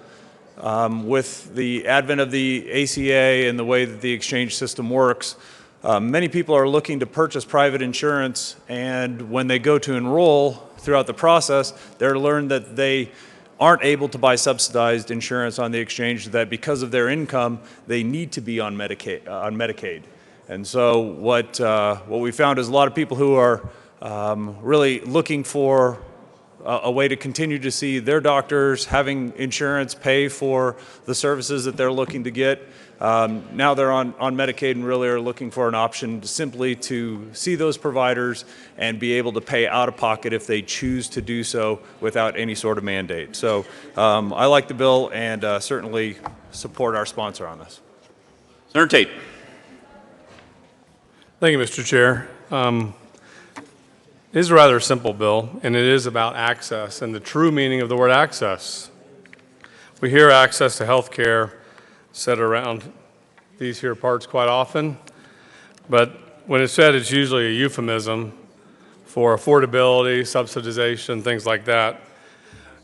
with the advent of the ACA and the way that the exchange system works, many people are looking to purchase private insurance, and when they go to enroll throughout the process, they're learned that they aren't able to buy subsidized insurance on the exchange, that because of their income, they need to be on Medicaid. And so what we found is a lot of people who are really looking for a way to continue to see their doctors having insurance pay for the services that they're looking to get. Now they're on Medicaid and really are looking for an option simply to see those providers and be able to pay out of pocket if they choose to do so without any sort of mandate. So I like the bill and certainly support our sponsor on this. Senator Tate. Thank you, Mr. Chair. It is a rather simple bill, and it is about access and the true meaning of the word access. We hear access to health care said around these here parts quite often, but when it's said, it's usually a euphemism for affordability, subsidization, things like that.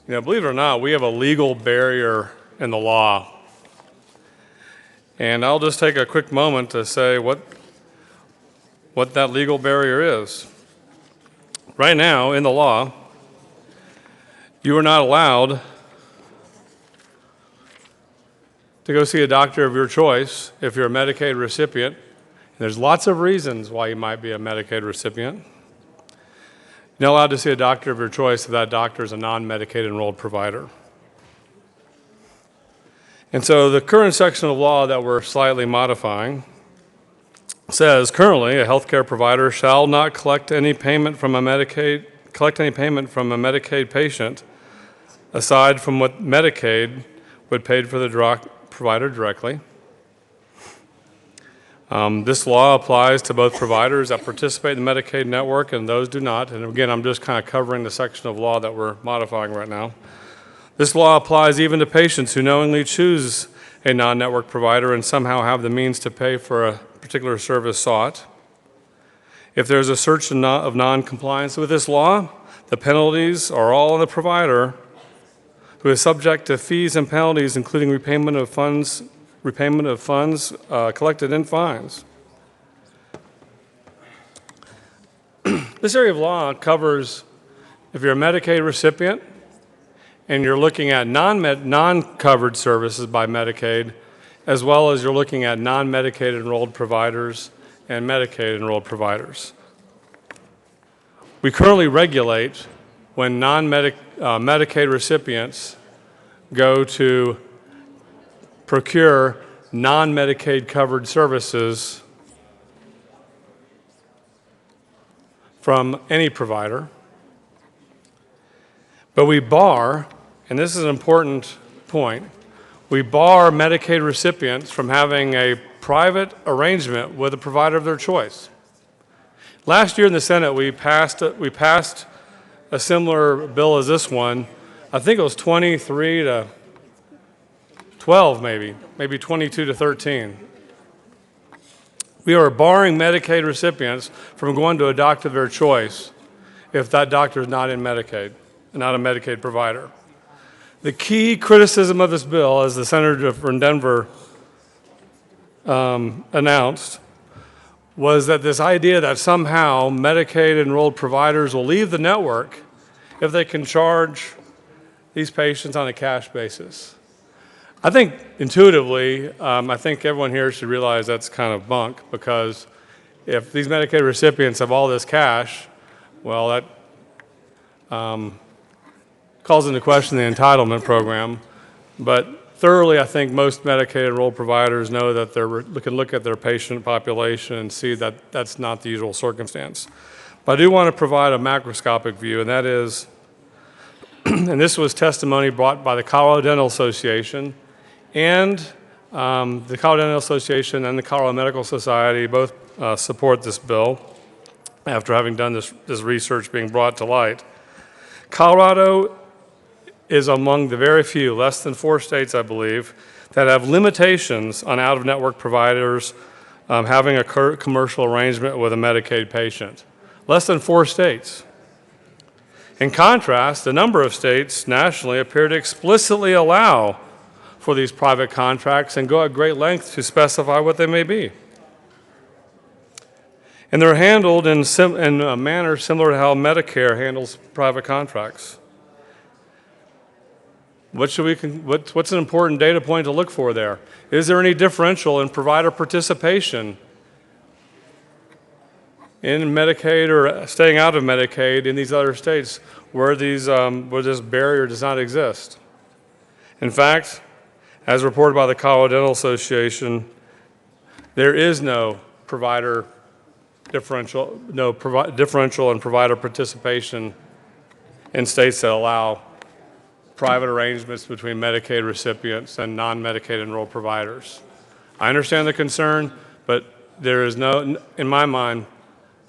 You know, believe it or not, we have a legal barrier in the law. And I'll just take a quick moment to say what that legal barrier is. Right now, in the law, you are not allowed to go see a doctor of your choice if you're a Medicaid recipient. There's lots of reasons why you might be a Medicaid recipient. You're not allowed to see a doctor of your choice if that doctor is a non-Medicaid enrolled provider. And so the current section of law that we're slightly modifying says currently a healthcare provider shall not collect any payment from a Medicaid patient aside from what Medicaid would pay for the provider directly. This law applies to both providers that participate in the Medicaid network and those do not. And again, I'm just kind of covering the section of law that we're modifying right now. This law applies even to patients who knowingly choose a non-network provider and somehow have the means to pay for a particular service sought. If there's a search of non-compliance with this law, the penalties are all on the provider who is subject to fees and penalties, including repayment of funds collected in fines. This area of law covers if you're a Medicaid recipient and you're looking at non-covered services by Medicaid, as well as you're looking at non-Medicaid enrolled providers and Medicaid enrolled providers. We currently regulate when Medicaid recipients go to procure non-Medicaid covered services from any provider. But we bar, and this is an important point, we bar Medicaid recipients from having a private arrangement with a provider of their choice. Last year in the Senate, we passed a similar bill as this one. I think it was 23 to 12 maybe 22 to 13. We are barring Medicaid recipients from going to a doctor of their choice if that doctor is not in Medicaid, not a Medicaid provider. The key criticism of this bill, as the senator from Denver announced, was that this idea that somehow Medicaid enrolled providers will leave the network if they can charge these patients on a cash basis. I think intuitively, I think everyone here should realize that's kind of bunk, because if these Medicaid recipients have all this cash, well, that calls into question the entitlement program. But thoroughly, I think most Medicaid enrolled providers know that they can look at their patient population and see that that's not the usual circumstance. But I do want to provide a macroscopic view, and that is, and this was testimony brought by the Colorado Dental Association, and the Colorado Dental Association and the Colorado Medical Society both support this bill after having done this research being brought to light. Colorado is among the very few, less than 4 states, I believe, that have limitations on out-of-network providers having a commercial arrangement with a Medicaid patient. Less than 4 states. In contrast, a number of states nationally appear to explicitly allow for these private contracts and go at great lengths to specify what they may be. And they're handled in a manner similar to how Medicare handles private contracts. What's an important data point to look for there? Is there any differential in provider participation in Medicaid or staying out of Medicaid in these other states where this barrier does not exist? In fact, as reported by the Colorado Dental Association, there is no differential in provider participation in states that allow private arrangements between Medicaid recipients and non-Medicaid enrolled providers. I understand the concern, but there is no, in my mind,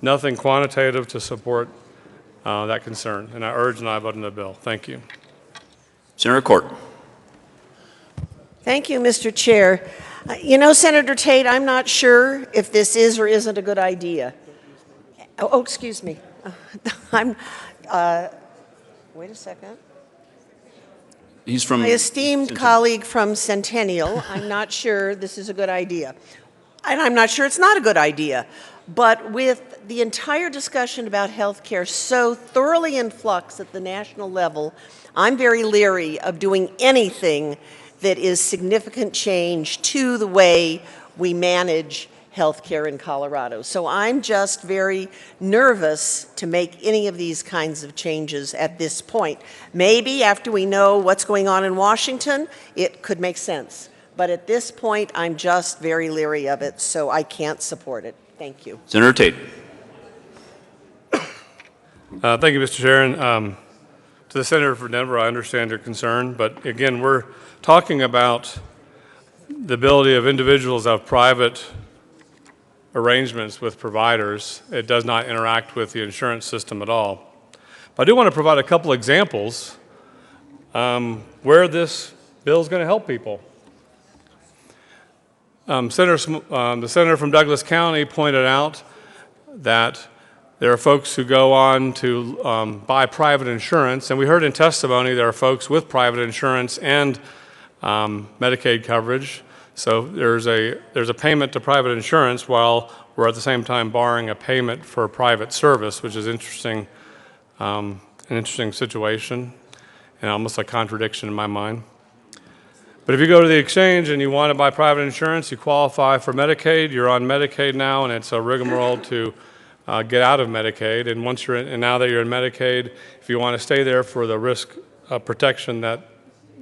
nothing quantitative to support that concern, and I urge an aye vote on the bill. Thank you. Senator Court. Thank you, Mr. Chair. You know, Senator Tate, I'm not sure if this is or isn't a good idea. Oh, excuse me. Wait a second. He's from My esteemed colleague from Centennial, I'm not sure this is a good idea. And I'm not sure it's not a good idea. But with the entire discussion about health care so thoroughly in flux at the national level, I'm very leery of doing anything that is significant change to the way we manage health care in Colorado. So I'm just very nervous to make any of these kinds of changes at this point. Maybe after we know what's going on in Washington, it could make sense. But at this point, I'm just very leery of it, so I can't support it. Thank you. Senator Tate. Thank you, Mr. Chair. And, to the Senator for Denver, I understand your concern, but again, we're talking about the ability of individuals to have private arrangements with providers. It does not interact with the insurance system at all. But I do want to provide a couple examples where this bill is going to help people. The senator from Douglas County pointed out that there are folks who go on to buy private insurance, and we heard in testimony there are folks with private insurance and Medicaid coverage. So there's a payment to private insurance while we're at the same time barring a payment for private service, which is interesting, an interesting situation and almost a contradiction in my mind. But if you go to the exchange and you want to buy private insurance, you qualify for Medicaid. You're on Medicaid now, and it's a rigmarole to get out of Medicaid. And once you're in, and now that you're in Medicaid, if you want to stay there for the risk protection that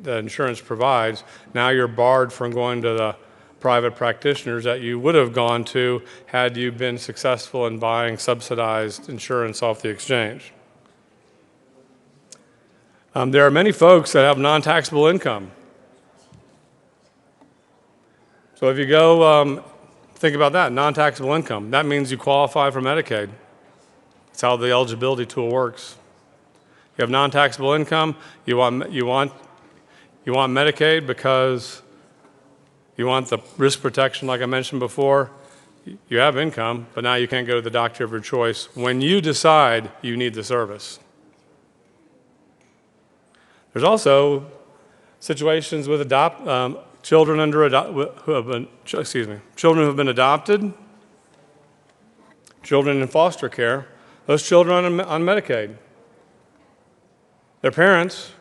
the insurance provides, now you're barred from going to the private practitioners that you would have gone to had you been successful in buying subsidized insurance off the exchange. There are many folks that have non-taxable income. So if you go think about that, non-taxable income, that means you qualify for Medicaid. That's how the eligibility tool works. You have non-taxable income, you want Medicaid because you want the risk protection like I mentioned before. You have income, but now you can't go to the doctor of your choice when you decide you need the service. There's also situations with children who have been adopted, children in foster care. Those children on Medicaid. Their parents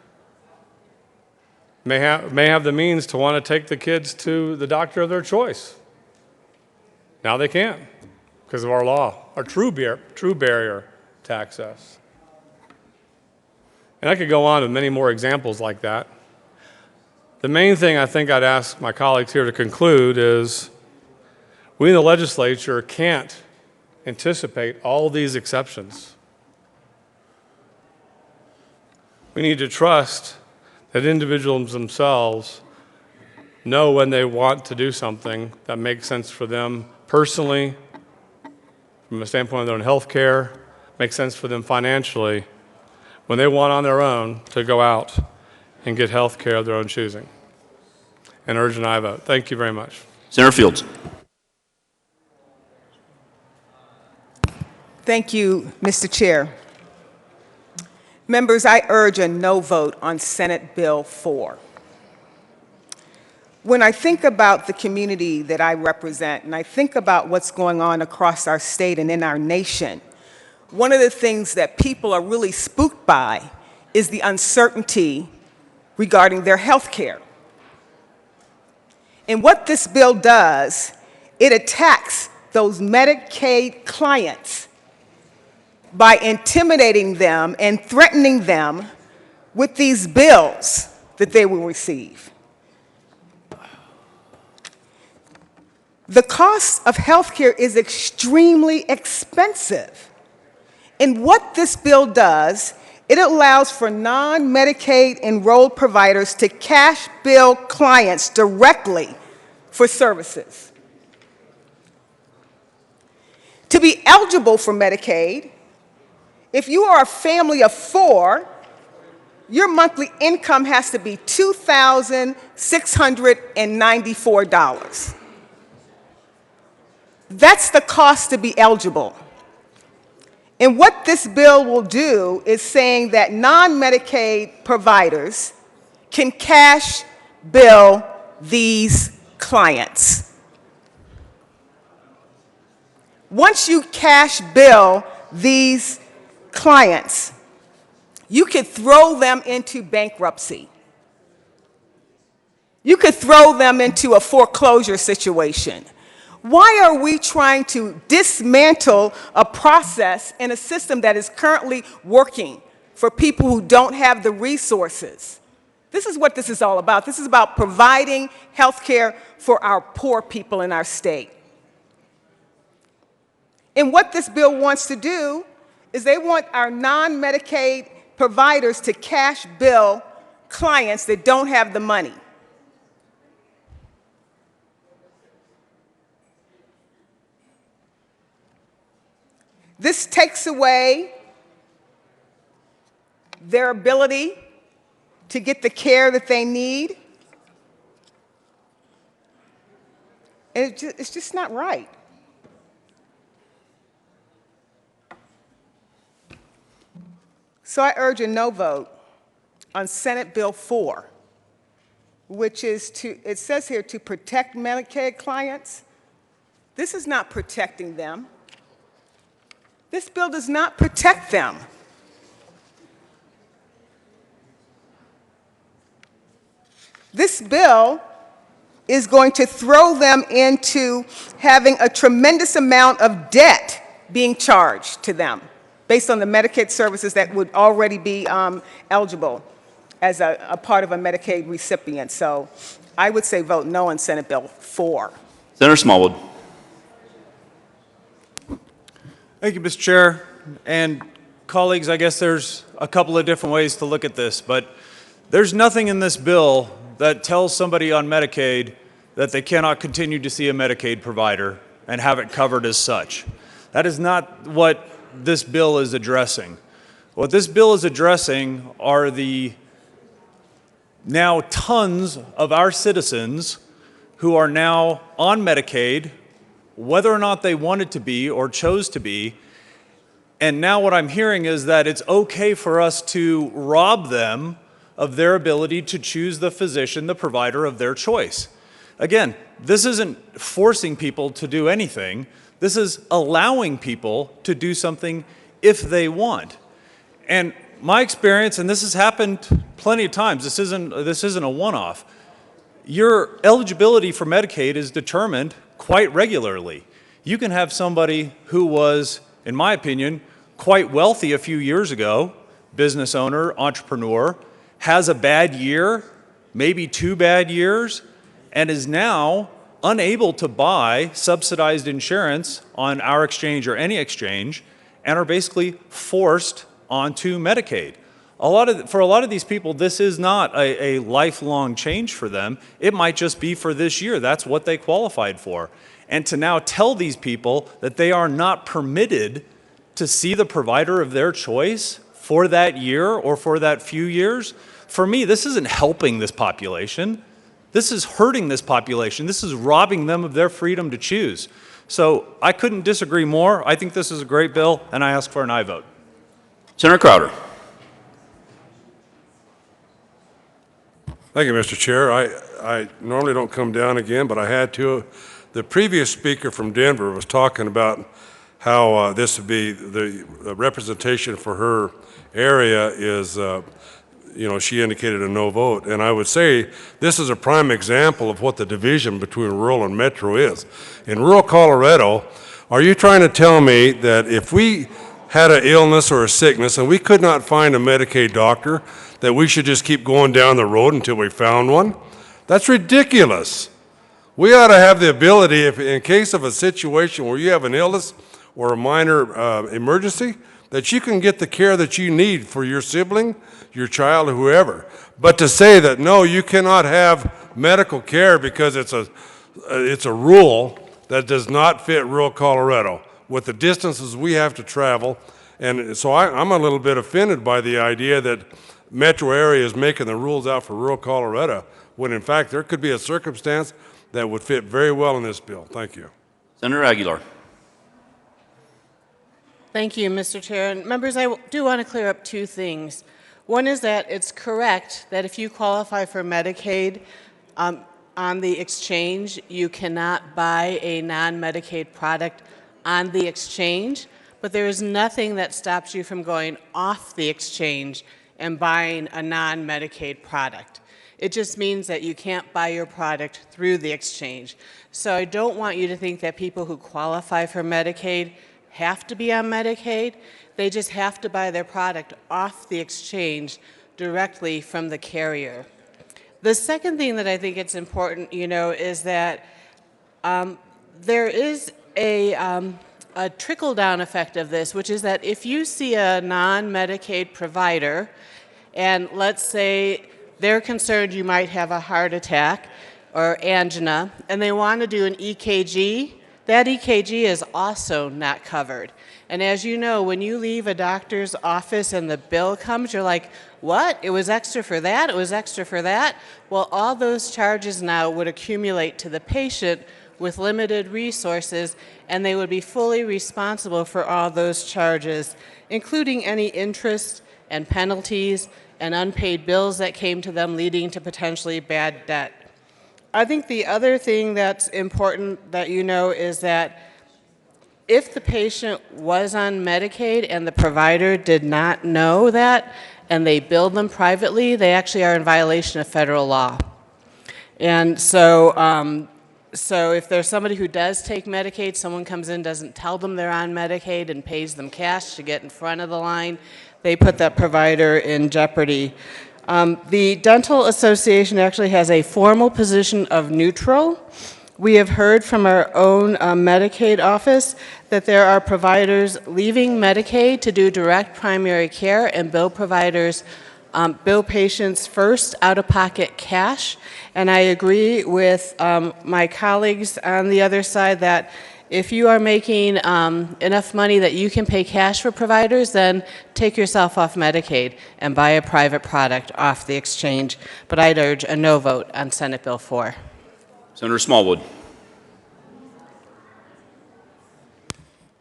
may have the means to want to take the kids to the doctor of their choice. Now they can't because of our law, our true barrier to access. And I could go on with many more examples like that. The main thing I think I'd ask my colleagues here to conclude is we in the legislature can't anticipate all these exceptions. We need to trust that individuals themselves know when they want to do something that makes sense for them personally, from a standpoint of their own health care, makes sense for them financially, when they want on their own to go out and get health care of their own choosing. And urge an aye vote. Thank you very much. Senator Fields. Thank you, Mr. Chair. Members, I urge a no vote on Senate Bill 4. When I think about the community that I represent, and I think about what's going on across our state and in our nation, one of the things that people are really spooked by is the uncertainty regarding their health care. And what this bill does, it attacks those Medicaid clients by intimidating them and threatening them with these bills that they will receive. The cost of health care is extremely expensive. And what this bill does, it allows for non-Medicaid enrolled providers to cash bill clients directly for services. To be eligible for Medicaid, if you are a family of 4, your monthly income has to be $2,694. That's the cost to be eligible. And what this bill will do is saying that non-Medicaid providers can cash bill these clients. Once you cash bill these clients, you could throw them into bankruptcy. You could throw them into a foreclosure situation. Why are we trying to dismantle a process in a system that is currently working for people who don't have the resources? This is what this is all about. This is about providing health care for our poor people in our state. And what this bill wants to do is they want our non-Medicaid providers to cash bill clients that don't have the money. This takes away their ability to get the care that they need. And it's just not right. So I urge a no vote on Senate Bill 4, which is it says here to protect Medicaid clients. This is not protecting them. This bill does not protect them. This bill is going to throw them into having a tremendous amount of debt being charged to them based on the Medicaid services that would already be eligible as a part of a Medicaid recipient. So I would say vote no on Senate Bill 4. Senator Smallwood. Thank you, Mr. Chair. And colleagues, I guess there's a couple of different ways to look at this, but there's nothing in this bill that tells somebody on Medicaid that they cannot continue to see a Medicaid provider and have it covered as such. That is not what this bill is addressing. What this bill is addressing are the now tons of our citizens who are now on Medicaid, whether or not they wanted to be or chose to be. And now what I'm hearing is that it's okay for us to rob them of their ability to choose the physician, the provider of their choice. Again, this isn't forcing people to do anything. This is allowing people to do something if they want. And my experience, and this has happened plenty of times, this isn't a one-off. Your eligibility for Medicaid is determined quite regularly. You can have somebody who was, in my opinion, quite wealthy a few years ago, business owner, entrepreneur, has a bad year, maybe 2 bad years, and is now unable to buy subsidized insurance on our exchange or any exchange, and are basically forced onto Medicaid. For a lot of these people, this is not a lifelong change for them. It might just be for this year. That's what they qualified for. And to now tell these people that they are not permitted to see the provider of their choice for that year or for that few years, for me, this isn't helping this population. This is hurting this population. This is robbing them of their freedom to choose. So I couldn't disagree more. I think this is a great bill, and I ask for an aye vote. Senator Crowder. Thank you, Mr. Chair. I normally don't come down again, but I had to. The previous speaker from Denver was talking about how this would be the representation for her area is, she indicated a no vote. And I would say this is a prime example of what the division between rural and metro is. In rural Colorado, are you trying to tell me that if we had an illness or a sickness and we could not find a Medicaid doctor, that we should just keep going down the road until we found one? That's ridiculous. We ought to have the ability, if in case of a situation where you have an illness or a minor emergency, that you can get the care that you need for your sibling, your child, or whoever. But to say that, no, you cannot have medical care because it's a it's a rule that does not fit rural Colorado with the distances we have to travel. And so I'm a little bit offended by the idea that metro area is making the rules out for rural Colorado, when in fact there could be a circumstance that would fit very well in this bill. Thank you. Senator Aguilar. Thank you, Mr. Chair. And members, I do want to clear up two things. One is that it's correct that if you qualify for Medicaid on the exchange, you cannot buy a non-Medicaid product on the exchange, but there is nothing that stops you from going off the exchange and buying a non-Medicaid product. It just means that you can't buy your product through the exchange. So I don't want you to think that people who qualify for Medicaid have to be on Medicaid. They just have to buy their product off the exchange directly from the carrier. The second thing that I think it's important, is that there is a trickle-down effect of this, which is that if you see a non-Medicaid provider, and let's say they're concerned you might have a heart attack or angina, and they want to do an EKG, that EKG is also not covered. And as you know, when you leave a doctor's office and the bill comes, you're like, what? It was extra for that? It was extra for that? Well, all those charges now would accumulate to the patient with limited resources, and they would be fully responsible for all those charges, including any interest and penalties and unpaid bills that came to them, leading to potentially bad debt. I think the other thing that's important that you know is that if the patient was on Medicaid and the provider did not know that and they billed them privately, they actually are in violation of federal law. And so, so if there's somebody who does take Medicaid, someone comes in, doesn't tell them they're on Medicaid and pays them cash to get in front of the line, they put that provider in jeopardy. The Dental Association actually has a formal position of neutral. We have heard from our own Medicaid office that there are providers leaving Medicaid to do direct primary care and bill providers bill patients first out-of-pocket cash. And I agree with my colleagues on the other side that if you are making enough money that you can pay cash for providers, then take yourself off Medicaid and buy a private product off the exchange. But I'd urge a no vote on Senate Bill 4. Senator Smallwood.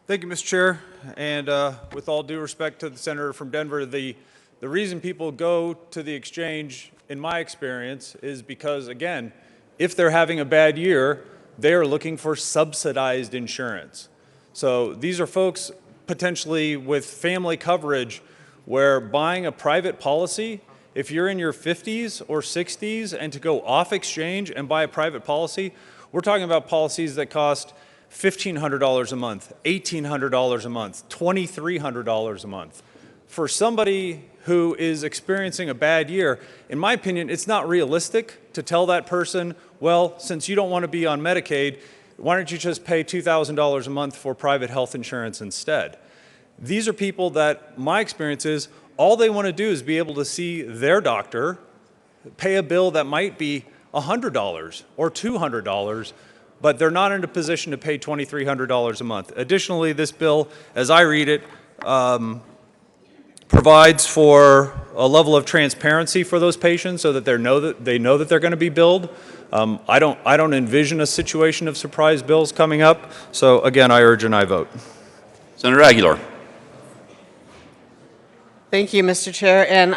Thank you, Mr. Chair. And with all due respect to the senator from Denver, the reason people go to the exchange, in my experience, is because, again, if they're having a bad year, they are looking for subsidized insurance. So these are folks potentially with family coverage where buying a private policy, if you're in your 50s or 60s and to go off exchange and buy a private policy, we're talking about policies that cost $1,500 a month, $1,800 a month, $2,300 a month. For somebody who is experiencing a bad year, in my opinion, it's not realistic to tell that person, well, since you don't want to be on Medicaid, why don't you just pay $2,000 a month for private health insurance instead? These are people that, my experience is, all they want to do is be able to see their doctor, pay a bill that might be $100 or $200, but they're not in a position to pay $2,300 a month. Additionally, this bill, as I read it, provides for a level of transparency for those patients so that they know that they're going to be billed. I don't envision a situation of surprise bills coming up. So again, I urge an aye vote. Senator Aguilar. Thank you, Mr. Chair. And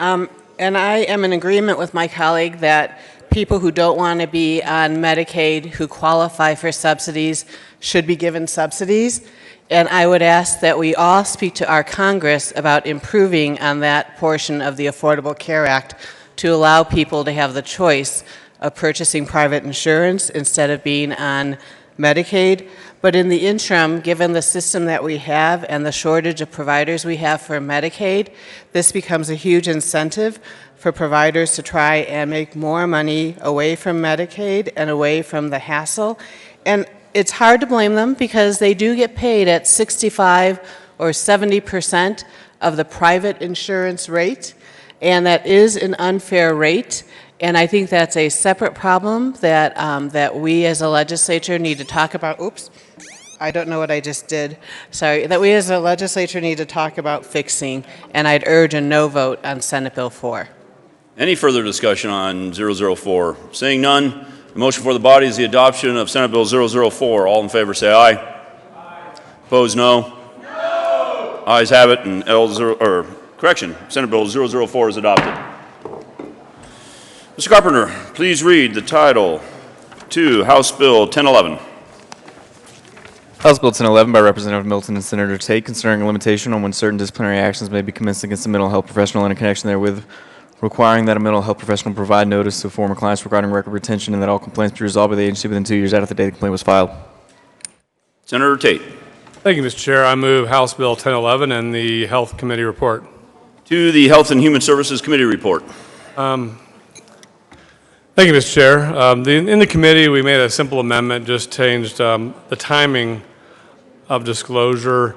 I am in agreement with my colleague that people who don't want to be on Medicaid who qualify for subsidies should be given subsidies. And I would ask that we all speak to our Congress about improving on that portion of the Affordable Care Act to allow people to have the choice of purchasing private insurance instead of being on Medicaid. But in the interim, given the system that we have and the shortage of providers we have for Medicaid, this becomes a huge incentive for providers to try and make more money away from Medicaid and away from the hassle. And it's hard to blame them because they do get paid at 65 or 70% of the private insurance rate, and that is an unfair rate. And I think that's a separate problem that, that we as a legislature need to talk about. Oops, I don't know what I just did. Sorry, that we as a legislature need to talk about fixing, and I'd urge a no vote on Senate Bill 4. Any further discussion on 004? Seeing none, the motion for the body is the adoption of Senate Bill 004. All in favor say aye. Aye. Opposed, no. No. Ayes have it, and Senate Bill 004 is adopted. Mr. Carpenter, please read the title to House Bill 1011. House Bill 1011 by Representative Milton and Senator Tate, concerning a limitation on when certain disciplinary actions may be commenced against a mental health professional in connection therewith, requiring that a mental health professional provide notice to former clients regarding record retention, and that all complaints be resolved by the agency within 2 years after the date the complaint was filed. Senator Tate. Thank you, Mr. Chair. I move House Bill 1011 and the Health Committee report. To the Health and Human Services Committee report. Thank you, Mr. Chair. In the committee, we made a simple amendment, just changed the timing of disclosure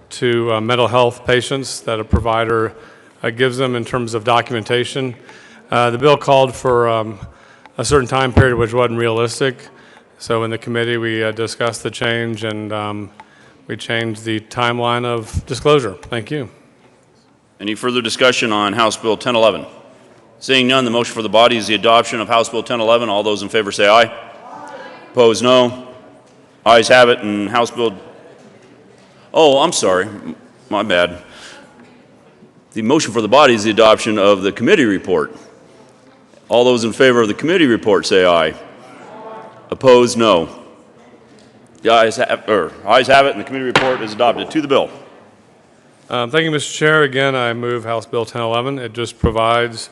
to mental health patients that a provider gives them in terms of documentation. The bill called for a certain time period which wasn't realistic. So in the committee, we discussed the change, and we changed the timeline of disclosure. Thank you. Any further discussion on House Bill 1011? Seeing none, the motion for the body is the adoption of House Bill 1011. All those in favor say aye. Aye. Opposed, no. Ayes have it, and House Bill... Oh, I'm sorry. My bad. The motion for the body is the adoption of the committee report. All those in favor of the committee report say aye. Opposed, no. The ayes have it, and the committee report is adopted. To the bill. Thank you, Mr. Chair. Again, I move House Bill 1011. It just provides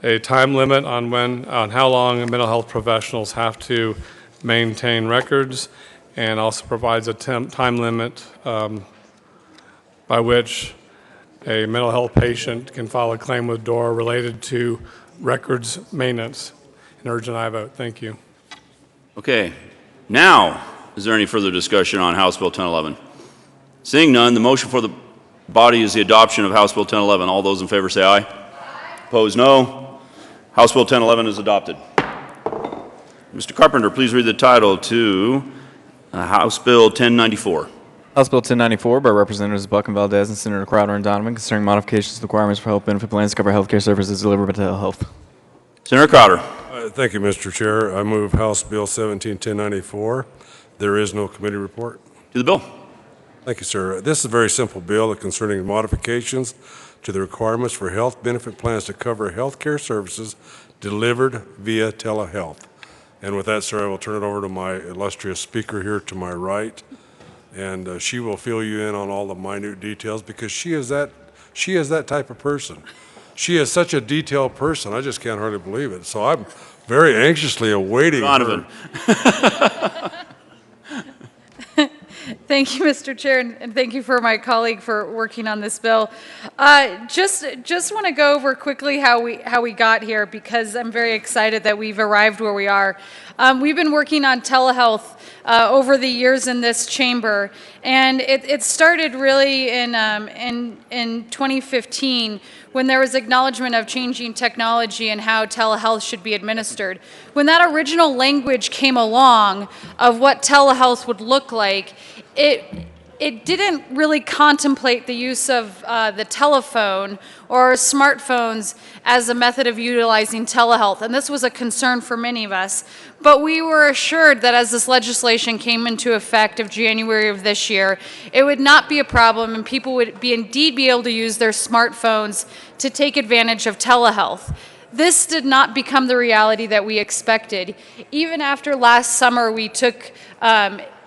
a time limit on how long mental health professionals have to maintain records, and also provides a time limit by which a mental health patient can file a claim with DORA related to records maintenance. An urgent aye vote. Thank you. Okay. Now, is there any further discussion on House Bill 1011? Seeing none, the motion for the body is the adoption of House Bill 1011. All those in favor say aye. Aye. Opposed, no. House Bill 1011 is adopted. Mr. Carpenter, please read the title to House Bill 1094. House Bill 1094 by Representatives Buck and Valdez and Senator Crowder and Donovan, concerning modifications to the requirements for health benefit plans to cover health care services delivered by telehealth. Senator Crowder. Thank you, Mr. Chair. I move House Bill 1094. There is no committee report. To the bill. Thank you, sir. This is a very simple bill concerning modifications to the requirements for health benefit plans to cover health care services delivered via telehealth. And with that, sir, I will turn it over to my illustrious speaker here to my right, and she will fill you in on all the minute details, because she is that type of person. She is such a detailed person. I just can't hardly believe it. So I'm very anxiously awaiting Donovan. her. Thank you, Mr. Chair, and thank you for my colleague for working on this bill. Just want to go over quickly how we got here, because I'm very excited that we've arrived where we are. We've been working on telehealth over the years in this chamber, and it started really in 2015, when there was acknowledgement of changing technology and how telehealth should be administered. When that original language came along of what telehealth would look like, it didn't really contemplate the use of the telephone or smartphones as a method of utilizing telehealth, and this was a concern for many of us. But we were assured that as this legislation came into effect of January of this year, it would not be a problem, and people would indeed be able to use their smartphones to take advantage of telehealth. This did not become the reality that we expected. Even after last summer, we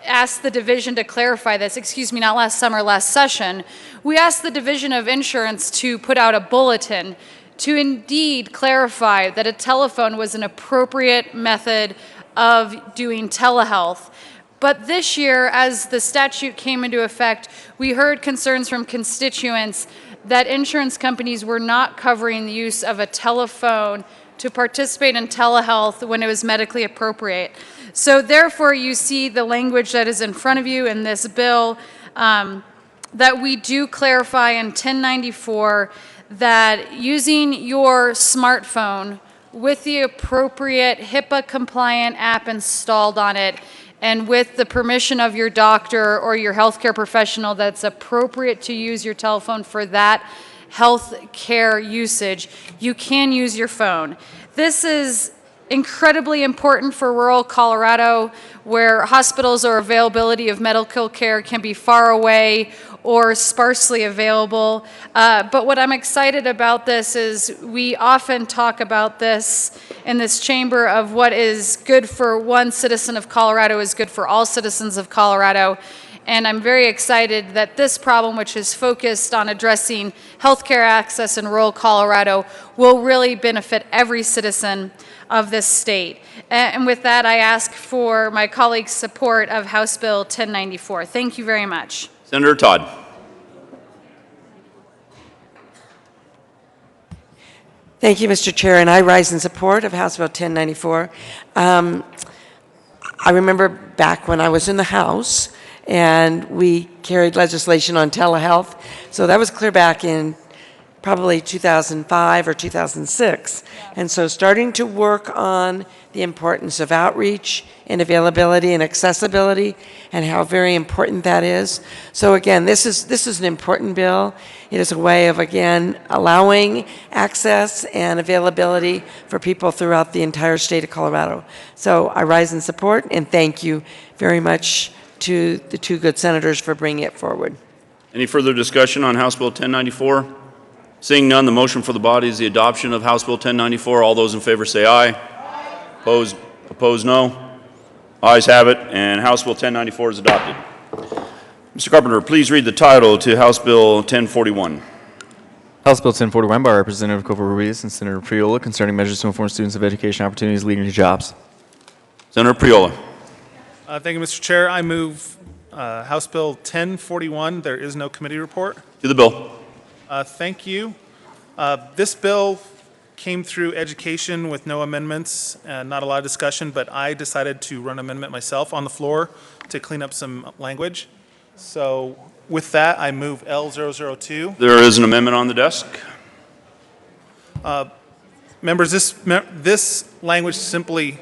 asked the division to clarify this, not last summer, last session. We asked the Division of Insurance to put out a bulletin to indeed clarify that a telephone was an appropriate method of doing telehealth. But this year, as the statute came into effect, we heard concerns from constituents that insurance companies were not covering the use of a telephone to participate in telehealth when it was medically appropriate. So therefore, you see the language that is in front of you in this bill, that we do clarify in 1094 that using your smartphone with the appropriate HIPAA-compliant app installed on it, and with the permission of your doctor or your healthcare professional that's appropriate to use your telephone for that health care usage, you can use your phone. This is incredibly important for rural Colorado, where hospitals or availability of medical care can be far away or sparsely available. But what I'm excited about this is we often talk about this in this chamber of what is good for one citizen of Colorado is good for all citizens of Colorado. And I'm very excited that this problem, which is focused on addressing healthcare access in rural Colorado, will really benefit every citizen of this state. And with that, I ask for my colleagues' support of House Bill 1094. Thank you very much. Senator Todd. Thank you, Mr. Chair, and I rise in support of House Bill 1094. I remember back when I was in the House, and we carried legislation on telehealth, so that was clear back in probably 2005 or 2006. And so starting to work on the importance of outreach and availability and accessibility and how very important that is. So again, this is an important bill. It is a way of, again, allowing access and availability for people throughout the entire state of Colorado. So I rise in support, and thank you very much to the two good senators for bringing it forward. Any further discussion on House Bill 1094? Seeing none, the motion for the body is the adoption of House Bill 1094. All those in favor say aye. Opposed? Opposed, no. Ayes have it, and House Bill 1094 is adopted. Mr. Carpenter, please read the title to House Bill 1041. House Bill 1041 by Representative Copa Ruiz and Senator Priola concerning measures to inform students of education opportunities leading to jobs. Senator Priola. Thank you, Mr. Chair. I move House Bill 1041. There is no committee report. To the bill. Thank you. This bill came through education with no amendments and not a lot of discussion, but I decided to run an amendment myself on the floor to clean up some language. So with that, I move L002. There is an amendment on the desk. Members, this language simply...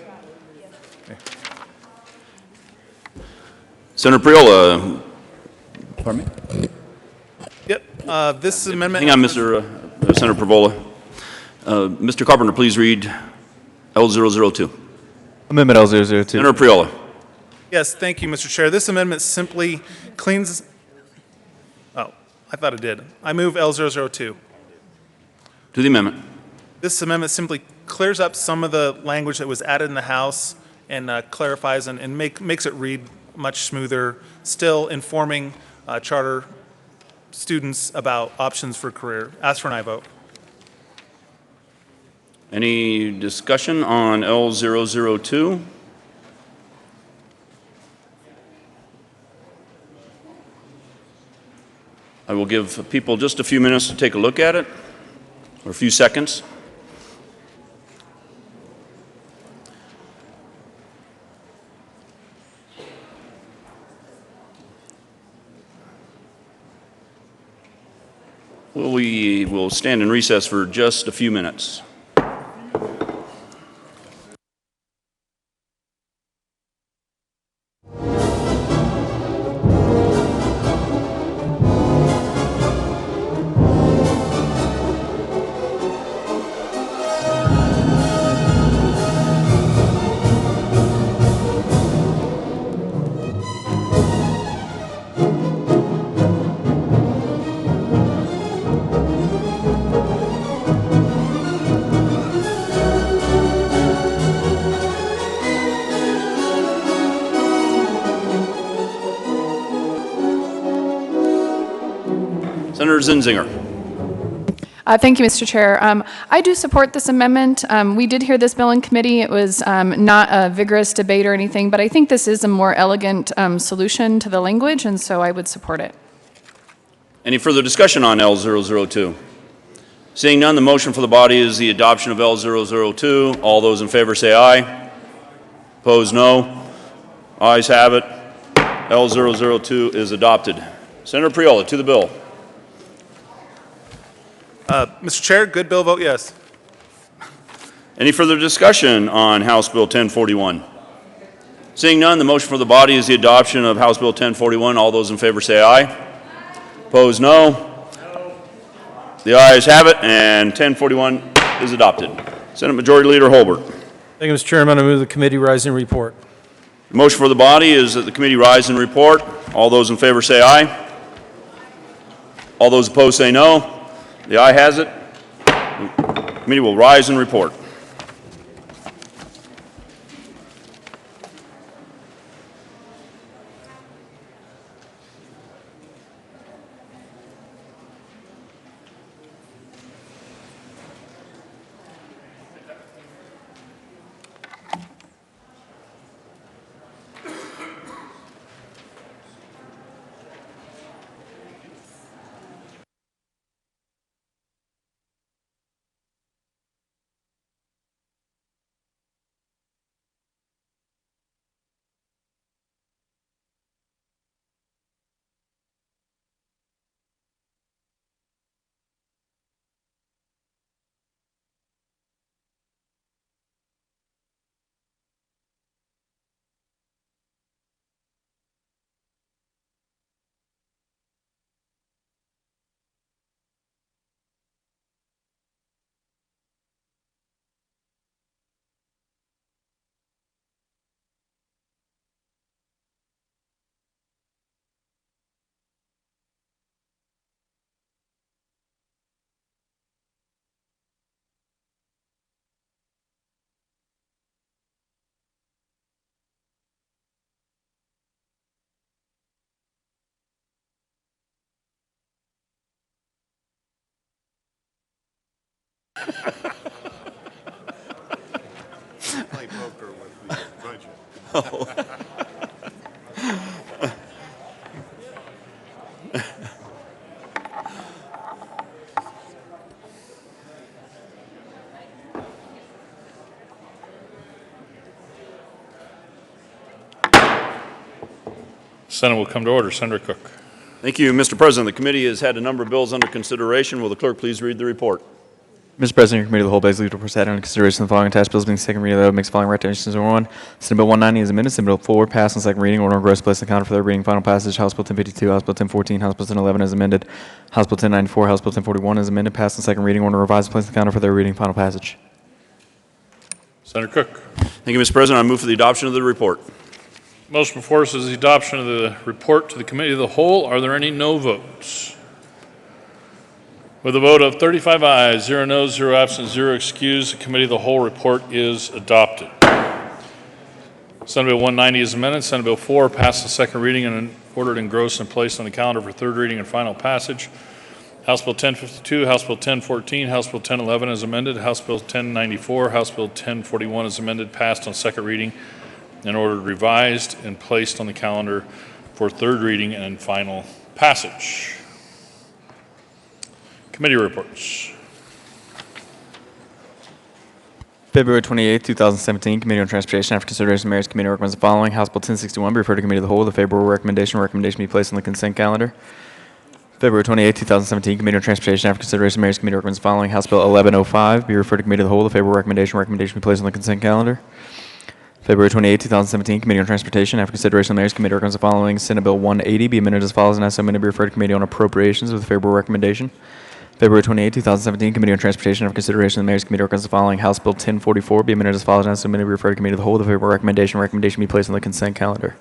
Senator Priola. Pardon me? Yep. This amendment... Hang on, Senator Pravola. Mr. Carpenter, please read L002. Amendment L002. Senator Priola. Yes, thank you, Mr. Chair. This amendment simply cleans... Oh, I thought it did. I move L002. To the amendment. This amendment simply clears up some of the language that was added in the House and clarifies and makes it read much smoother, still informing charter students about options for career. Ask for an aye vote. Any discussion on L002? I will give people just a few minutes to take a look at it, or a few seconds. We will stand in recess for just a few minutes. Senator Zinzinger. Thank you, Mr. Chair. I do support this amendment. We did hear this bill in committee. It was not a vigorous debate or anything, but I think this is a more elegant solution to the language, and so I would support it. Any further discussion on L002? Seeing none, the motion for the body is the adoption of L002. All those in favor say aye. Opposed, no. Ayes have it. L002 is adopted. Senator Priola, to the bill. Mr. Chair, good bill, vote yes. Any further discussion on House Bill 1041? Seeing none, the motion for the body is the adoption of House Bill 1041. All those in favor say aye. Opposed, no. The ayes have it, and 1041 is adopted. Senate Majority Leader Holbert. Thank you, Mr. Chairman. I move the committee rise and report. The motion for the body is that the committee rise and report. All those in favor say aye. All those opposed say no. The aye has it. The committee will rise and report. Play poker with the budget. Oh. Senate will come to order. Senator Cook. Thank you, Mr. President. The committee has had a number of bills under consideration. Will the clerk please read the report? Mr. President, your committee of the whole begs leave to proceed under consideration of the following attached bills being second reading of the makes the following recommendations. Number 1, Senate Bill 190 is amended. Senate Bill 4 passed on second reading. Order on gross place on the counter for third reading. Final passage. House Bill 1052, House Bill 1014, House Bill 1011 is amended. House Bill 1094, House Bill 1041 is amended. Passed on second reading. Order revised place on the counter for third reading. Final passage. Senator Cook. Thank you, Mr. President. I move for the adoption of the report. Motion before us is the adoption of the report to the committee of the whole. Are there any no votes? With a vote of 35 ayes, 0 noes, 0 absent, 0 excused, the committee of the whole report is adopted. Senate Bill 190 is amended. Senate Bill 4 passed the second reading and ordered engrossed and placed on the calendar for third reading and final passage. House Bill 1052, House Bill 1014, House Bill 1011 is amended. House Bill 1094, House Bill 1041 is amended, passed on second reading and ordered revised and placed on the calendar for third reading and final passage. Committee reports. February 28, 2017, Committee on Transportation. After consideration, the Mayor's Committee recommends the following. House Bill 1061 be referred to Committee of the Whole. The favorable recommendation be placed on the consent calendar. February 28, 2017, Committee on Transportation. After consideration, the Mayor's Committee recommends the following. House Bill 1105 be referred to Committee of the Whole. The favorable recommendation be placed on the consent calendar. February 28, 2017, Committee on Transportation. After consideration, the Mayor's Committee recommends the following. Senate Bill 180 be amended as follows and as so amended be referred to Committee on Appropriations with a favorable recommendation. February 28, 2017, Committee on Transportation. After consideration, the Mayor's Committee recommends the following. House Bill 1044 be amended as follows and as so amended be referred to Committee of the Whole with a favorable recommendation. Recommendation be placed on the consent calendar.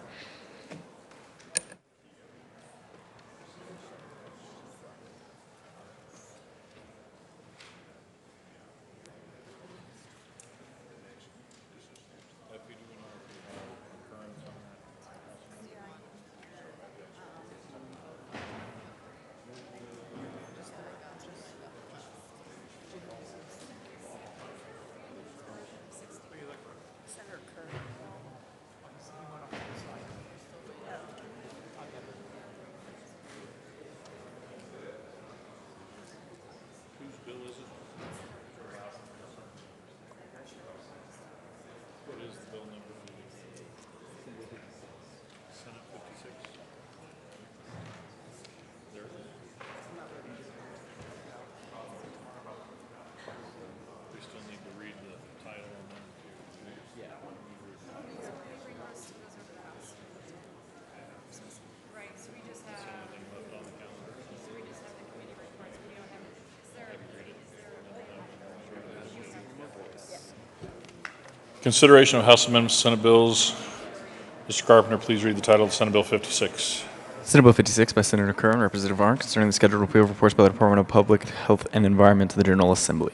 Consideration of House Amendments to Senate Bills. Mr. Carpenter, please read the title of Senate Bill 56. Senate Bill 56 by Senator Kerr and Representative Arndt concerning the scheduled repeal of reports by the Department of Public Health and Environment to the General Assembly.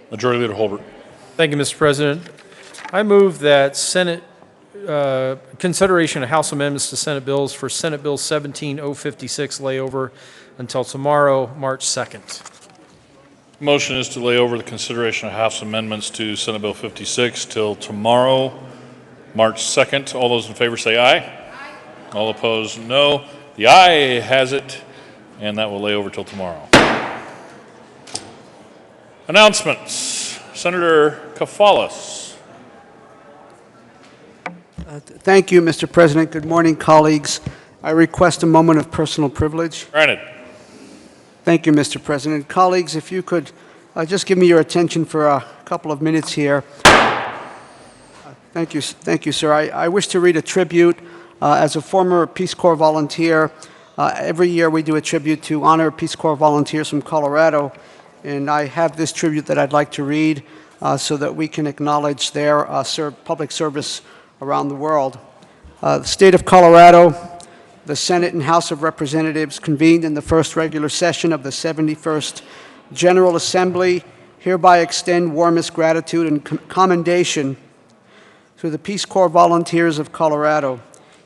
Majority Leader Holbert. Thank you, Mr. President. I move that Senate consideration of House amendments to Senate bills for Senate Bill 17056 layover until tomorrow, March 2nd. Motion is to lay over the consideration of House amendments to Senate Bill 56 till tomorrow, March 2nd. All those in favor say aye. Aye. All opposed, no. The aye has it, and that will lay over till tomorrow. Announcements. Senator Kafalis. Thank you, Mr. President. Good morning, colleagues. I request a moment of personal privilege. Granted. Thank you, Mr. President. Colleagues, if you could just give me your attention for a couple of minutes here. Thank you, sir. I wish to read a tribute. As a former Peace Corps volunteer, every year we do a tribute to honor Peace Corps volunteers from Colorado, and I have this tribute that I'd like to read so that we can acknowledge their public service around the world. The state of Colorado, the Senate and House of Representatives convened in the first regular session of the 71st General Assembly hereby extend warmest gratitude and commendation to the Peace Corps volunteers of Colorado.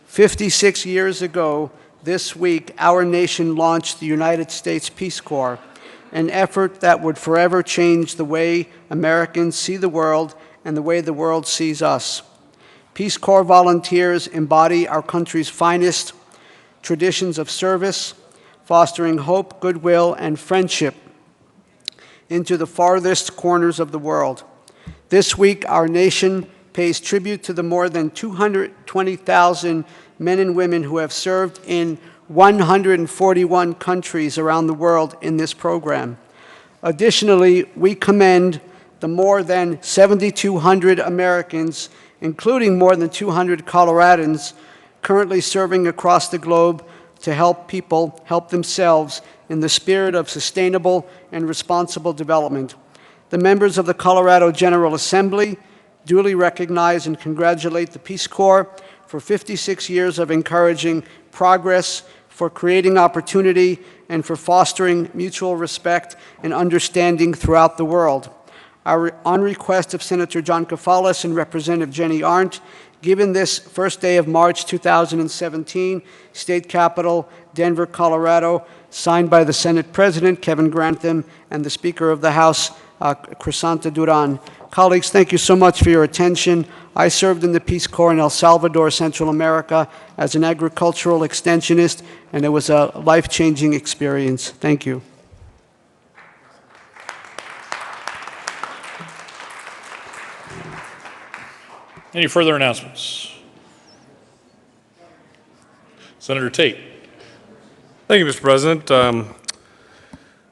56 years ago this week, our nation launched the United States Peace Corps, an effort that would forever change the way Americans see the world and the way the world sees us. Peace Corps volunteers embody our country's finest traditions of service, fostering hope, goodwill, and friendship into the farthest corners of the world. This week, our nation pays tribute to the more than 220,000 men and women who have served in 141 countries around the world in this program. Additionally, we commend the more than 7,200 Americans, including more than 200 Coloradans, currently serving across the globe to help people help themselves in the spirit of sustainable and responsible development. The members of the Colorado General Assembly duly recognize and congratulate the Peace Corps for 56 years of encouraging progress, for creating opportunity, and for fostering mutual respect and understanding throughout the world. On request of Senator John Kafalis and Representative Jenny Arndt, given this first day of March 2017, State Capitol, Denver, Colorado, signed by the Senate President, Kevin Grantham, and the Speaker of the House, Crisanta Duran. Colleagues, thank you so much for your attention. I served in the Peace Corps in El Salvador, Central America, as an agricultural extensionist, and it was a life-changing experience. Thank you. Any further announcements? Senator Tate. Thank you, Mr. President.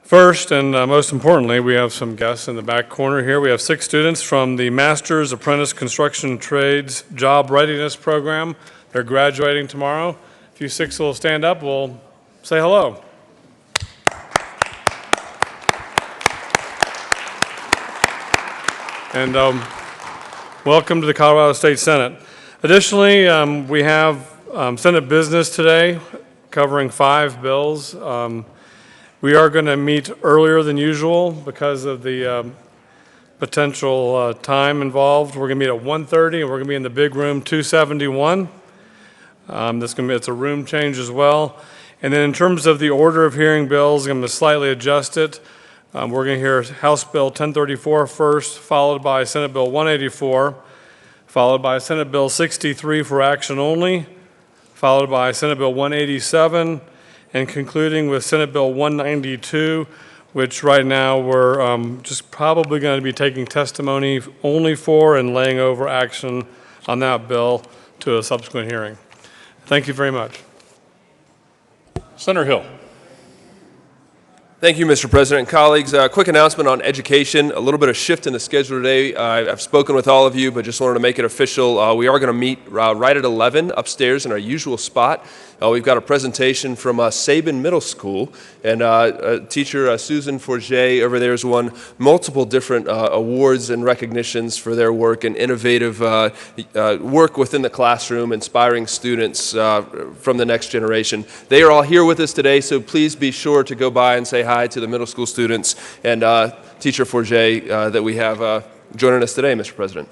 First and most importantly, we have some guests in the back corner here. We have 6 students from the Master's Apprentice Construction Trades Job Readiness Program. They're graduating tomorrow. If you 6 will stand up, we'll say hello. And welcome to the Colorado State Senate. Additionally, we have Senate business today covering 5 bills. We are going to meet earlier than usual because of the potential time involved. We're going to meet at 1:30, and we're going to be in the big room 271. It's a room change as well. And then in terms of the order of hearing bills, I'm going to slightly adjust it. We're going to hear House Bill 1034 first, followed by Senate Bill 184, followed by Senate Bill 63 for action only, followed by Senate Bill 187, and concluding with Senate Bill 192, which right now we're just probably going to be taking testimony only for and laying over action on that bill to a subsequent hearing. Thank you very much. Senator Hill. Thank you, Mr. President. Colleagues, quick announcement on education. A little bit of shift in the schedule today. I've spoken with all of you, but just wanted to make it official. We are going to meet right at 11 upstairs in our usual spot. We've got a presentation from Sabin Middle School, and teacher Susan Forget over there has won multiple different awards and recognitions for their work and innovative work within the classroom, inspiring students from the next generation. They are all here with us today, so please be sure to go by and say hi to the middle school students and teacher Forget that we have joining us today, Mr. President.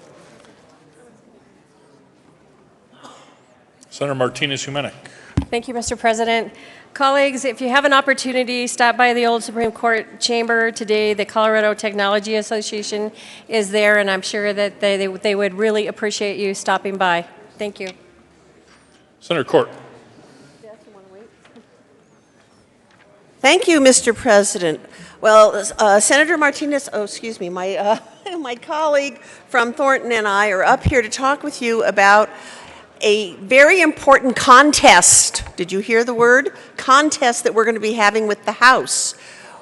Senator Martinez-Humenick. Thank you, Mr. President. Colleagues, if you have an opportunity, stop by the old Supreme Court chamber today. The Colorado Technology Association is there, and I'm sure that they would really appreciate you stopping by. Thank you. Senator Court. Thank you, Mr. President. Well, Senator Martinez, my colleague from Thornton and I are up here to talk with you about a very important contest. Did you hear the word? Contest that we're going to be having with the House.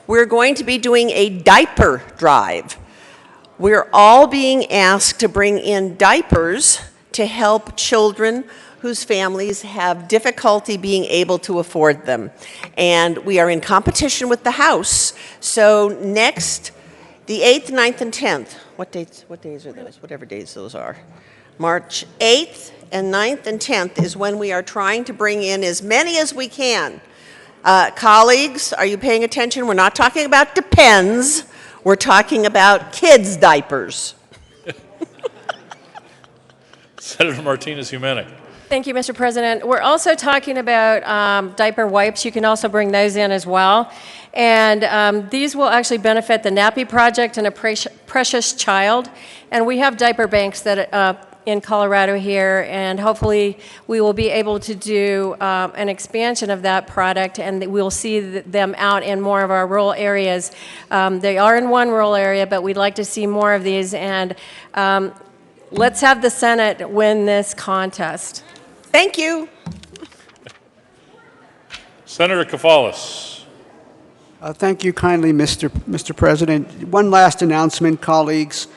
We're going to be doing a diaper drive. We're all being asked to bring in diapers to help children whose families have difficulty being able to afford them. And we are in competition with the House. So next, the 8th, 9th, and 10th, what days are those? Whatever days those are. March 8th and 9th and 10th is when we are trying to bring in as many as we can. Colleagues, are you paying attention? We're not talking about Depends. We're talking about kids' diapers. Senator Martinez-Humenick. Thank you, Mr. President. We're also talking about diaper wipes. You can also bring those in as well. And these will actually benefit the Nappy Project and A Precious Child. And we have diaper banks that in Colorado here, and hopefully we will be able to do an expansion of that product, and we'll see them out in more of our rural areas. They are in one rural area, but we'd like to see more of these, and let's have the Senate win this contest. Thank you. Senator Kafalis. Thank you kindly, Mr. President. One last announcement, colleagues.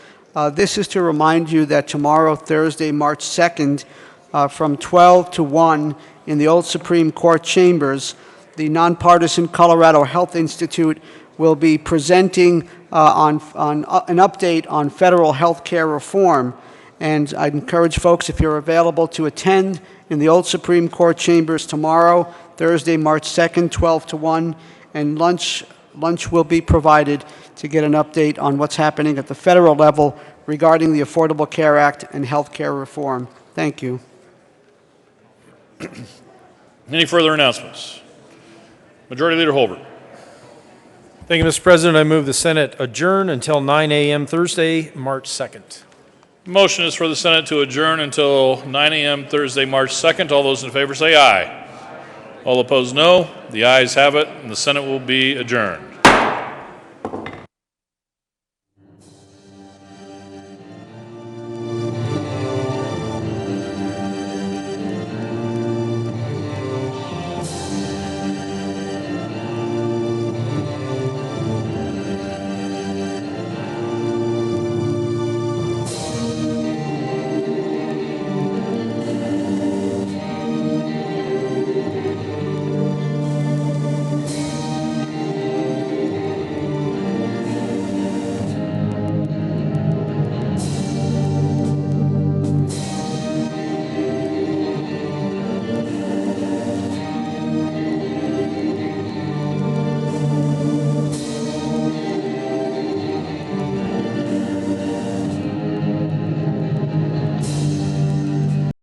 This is to remind you that tomorrow, Thursday, March 2nd, from 12 to 1 in the old Supreme Court chambers, the nonpartisan Colorado Health Institute will be presenting on an update on federal health care reform. And I'd encourage folks, if you're available, to attend in the old Supreme Court chambers tomorrow, Thursday, March 2nd, 12 to 1, and lunch will be provided to get an update on what's happening at the federal level regarding the Affordable Care Act and health care reform. Thank you. Any further announcements? Majority Leader Holbert. Thank you, Mr. President. I move the Senate adjourn until 9 a.m. Thursday, March 2nd. Motion is for the Senate to adjourn until 9 a.m. Thursday, March 2nd. All those in favor say aye. All opposed, no. The ayes have it, and the Senate will be adjourned.